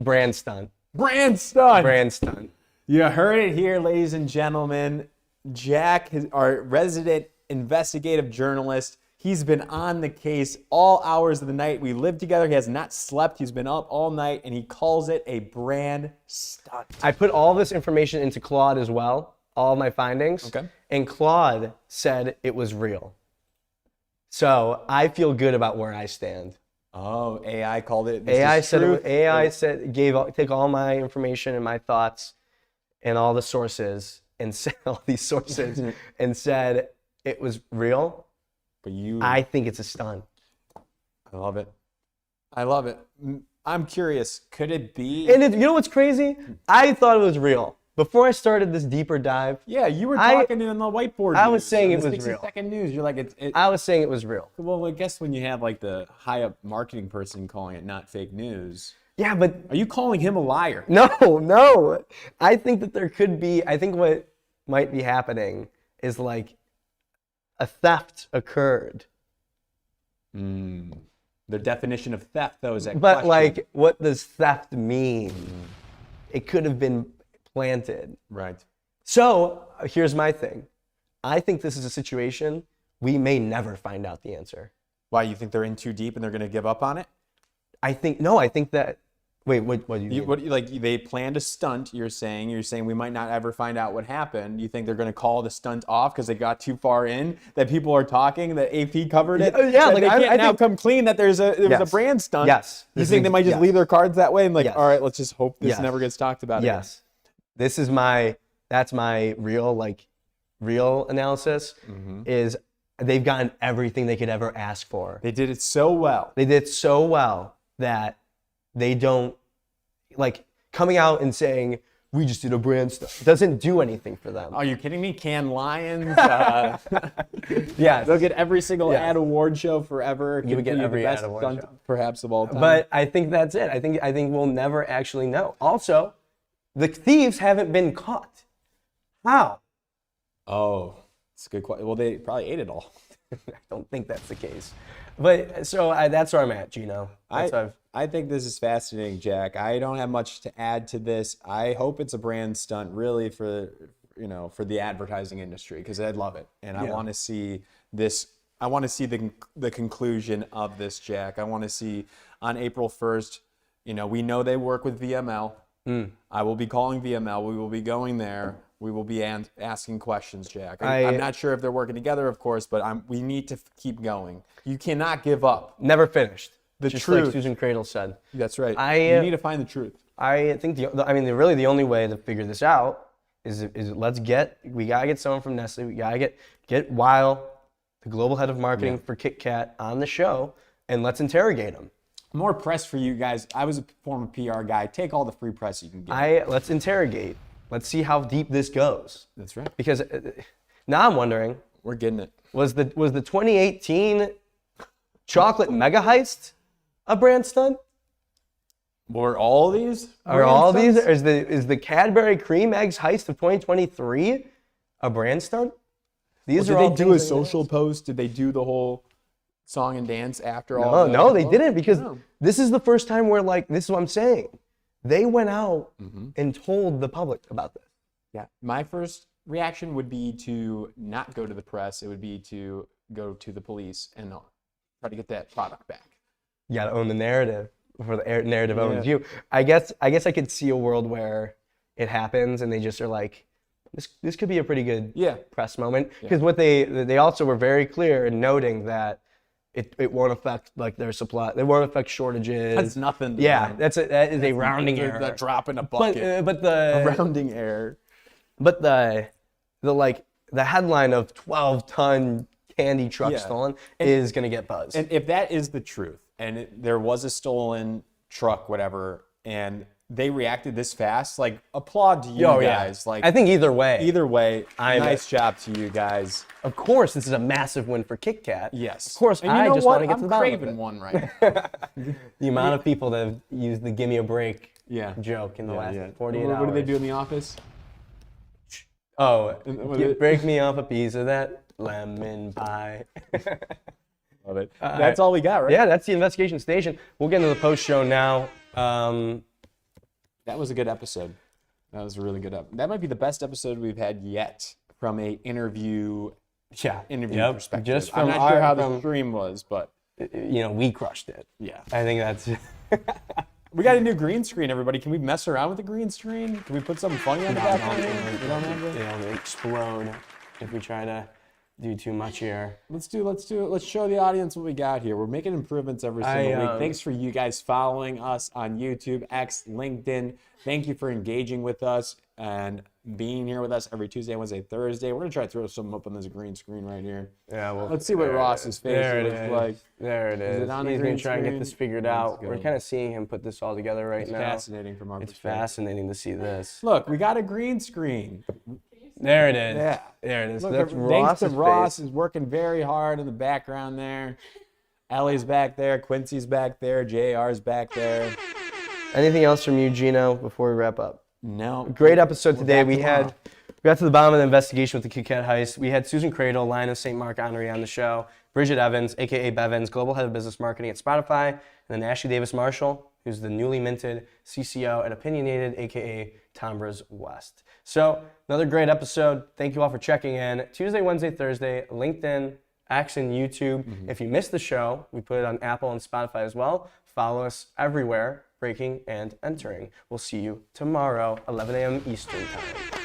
Brand stunt. Brand stunt. Brand stunt. You heard it here, ladies and gentlemen. Jack, our resident investigative journalist, he's been on the case all hours of the night. We live together. He has not slept. He's been up all night, and he calls it a brand stunt. I put all this information into Claude as well, all of my findings. Okay. And Claude said it was real. So I feel good about where I stand. Oh, AI called it. AI said take all my information and my thoughts and all the sources and said all these sources and said it was real. But I think it's a stunt. I love it. I love it. I'm curious. Could it be? And you know what's crazy? I thought it was real. Before I started this deeper dive, Yeah, you were talking on the whiteboard. I was news, saying on it the was 60 real. Second news. You're like, I was saying it was real. Well, I guess when you have like the high up marketing person calling it not fake news, Yeah, but are you calling him a liar? no. I think that there could be, I think what might be happening is like a theft occurred. The definition of theft, though, is that. But like, what does theft mean? It could have been planted. Right. So here's my thing. I think this is a situation we may never find out the answer. Why, you think they're in too deep and they're going to give up on it? I think that, wait, what do you mean? Like they planned a stunt, you're saying we might not ever find out what happened. You think they're going to call the stunt off because they got too far in, that people are talking, that AP covered it? Yeah, that like they can't I now think, come clean that there was a brand stunt? Yes. You think they might just leave their cards that way and like, Yes. all right, let's just hope this Yes. never gets talked about again? Yes. That's my real analysis is they've gotten everything they could ever ask for. They did it so well. They did so well that they don't, like, coming out and saying, we just did a brand stuff, doesn't do anything for them. Are you kidding me? Cannes Lions. Yeah. They'll get every single Yes. ad award show forever. You would get Could be every the ad best award stunt show. perhaps of all time. But I think that's it. I think we'll never actually know. Also, the thieves haven't been caught. How? Oh, it's a good question. Well, they probably ate it all. I don't think that's the case. But so that's where I'm at, Geno. I think this is fascinating, Jack. I don't have much to add to this. I hope it's a brand stunt, really, for the advertising industry, because I'd love it, and I want to see this. I want to see the conclusion of this, Jack. I want to see on April 1st. We know they work with VML. I will be calling VML. We will be going there. We will be asking questions, Jack. I'm not sure if they're working together, of course, but we need to keep going. You cannot give up. Never finished. Just truth. like Susan Credle said. That's right. You need to find the truth. I think really the only way to figure this out is we gotta get someone from Nestle. We gotta get Weil, the global head of marketing for KitKat, on the show, and let's interrogate him. More press for you guys. I was a former PR guy. Take all the free press you can get. Let's interrogate. Let's see how deep this goes. That's right. Because now I'm wondering, We're getting it. was the 2018 chocolate mega heist a brand stunt? Were all these? Are all these? Is the Cadbury cream eggs heist of 2023 a brand stunt? These Did are all they do a things they social announced. post? Did they do the whole song and dance after all? No, they didn't, because No. this is the first time where, like, this is what I'm saying. They went out and told the public about this. Yeah. My first reaction would be to not go to the press. It would be to go to the police and try to get that product back. You gotta own the narrative before the narrative owns you. I guess I could see a world where it happens and they just are like, this could be a pretty good press moment. Because what they also were very clear in noting that it won't affect like their supply. It won't affect shortages. That's nothing. That is a rounding error. That drop in a bucket. But the a rounding error. But the headline of 12-ton candy truck stolen is gonna get buzz. And if that is the truth, and there was a stolen truck, whatever, and they reacted this fast, like, applaud to you guys. Like, I think either way, nice job to you guys. Of course, this is a massive win for KitKat. Yes. Of course, and I just want to get to the bottom of craving it. one right. The amount of people that have used the "give me a break" joke in the last 48 hours. What do they do in the office? Oh, what break me off a piece of that lemon pie. Love it. That's all we got, right? Yeah, that's the investigation station. We'll get into the post show now. That was a good episode. That was a really good episode. That might be the best episode we've had yet from a interview perspective. Just I'm from not sure how the from, stream was, but we crushed it. yeah. I think that's. We got a new green screen, everybody. Can we mess around with the green screen? Can we put something funny on the back? It'll explode if we try to do too much here. Let's do it. Let's show the audience what we got here. We're making improvements every single week. Thanks for you guys following us on YouTube, X, LinkedIn. Thank you for engaging with us and being here with us every Tuesday, Wednesday, Thursday. We're gonna try to throw something up on this green screen right here. Yeah, well, Let's see what Ross's face looks like. There it is. it on the He's gonna green try and get this screen? figured Let's out. go. We're kind of seeing him put this all together right It's now. fascinating from our It's perspective. fascinating to see this. Look, we got a green screen. There it is. Yeah. There it is. Look, That's thanks Ross's to Ross face. is working very hard in the background there. Ellie's back there, Quincy's back there, JR's back there. Anything else from you, Geno, before we wrap up? No. Great episode today. back tomorrow. We got to the bottom of the investigation with the KitKat Heist. We had Susan Credle, Line of St. Mark Honoree on the show. Bridget Evans, a.k.a. Bevins, Global Head of Business Marketing at Spotify. And then Ashley Davis Marshall, who's the newly minted CCO at Öpınıonated, a.k.a. Tombras West. So another great episode. Thank you all for checking in. Tuesday, Wednesday, Thursday, LinkedIn, X, and YouTube. If you missed the show, we put it on Apple and Spotify as well. Follow us everywhere, breaking and entering. We'll see you tomorrow, 11 a.m. Eastern Time.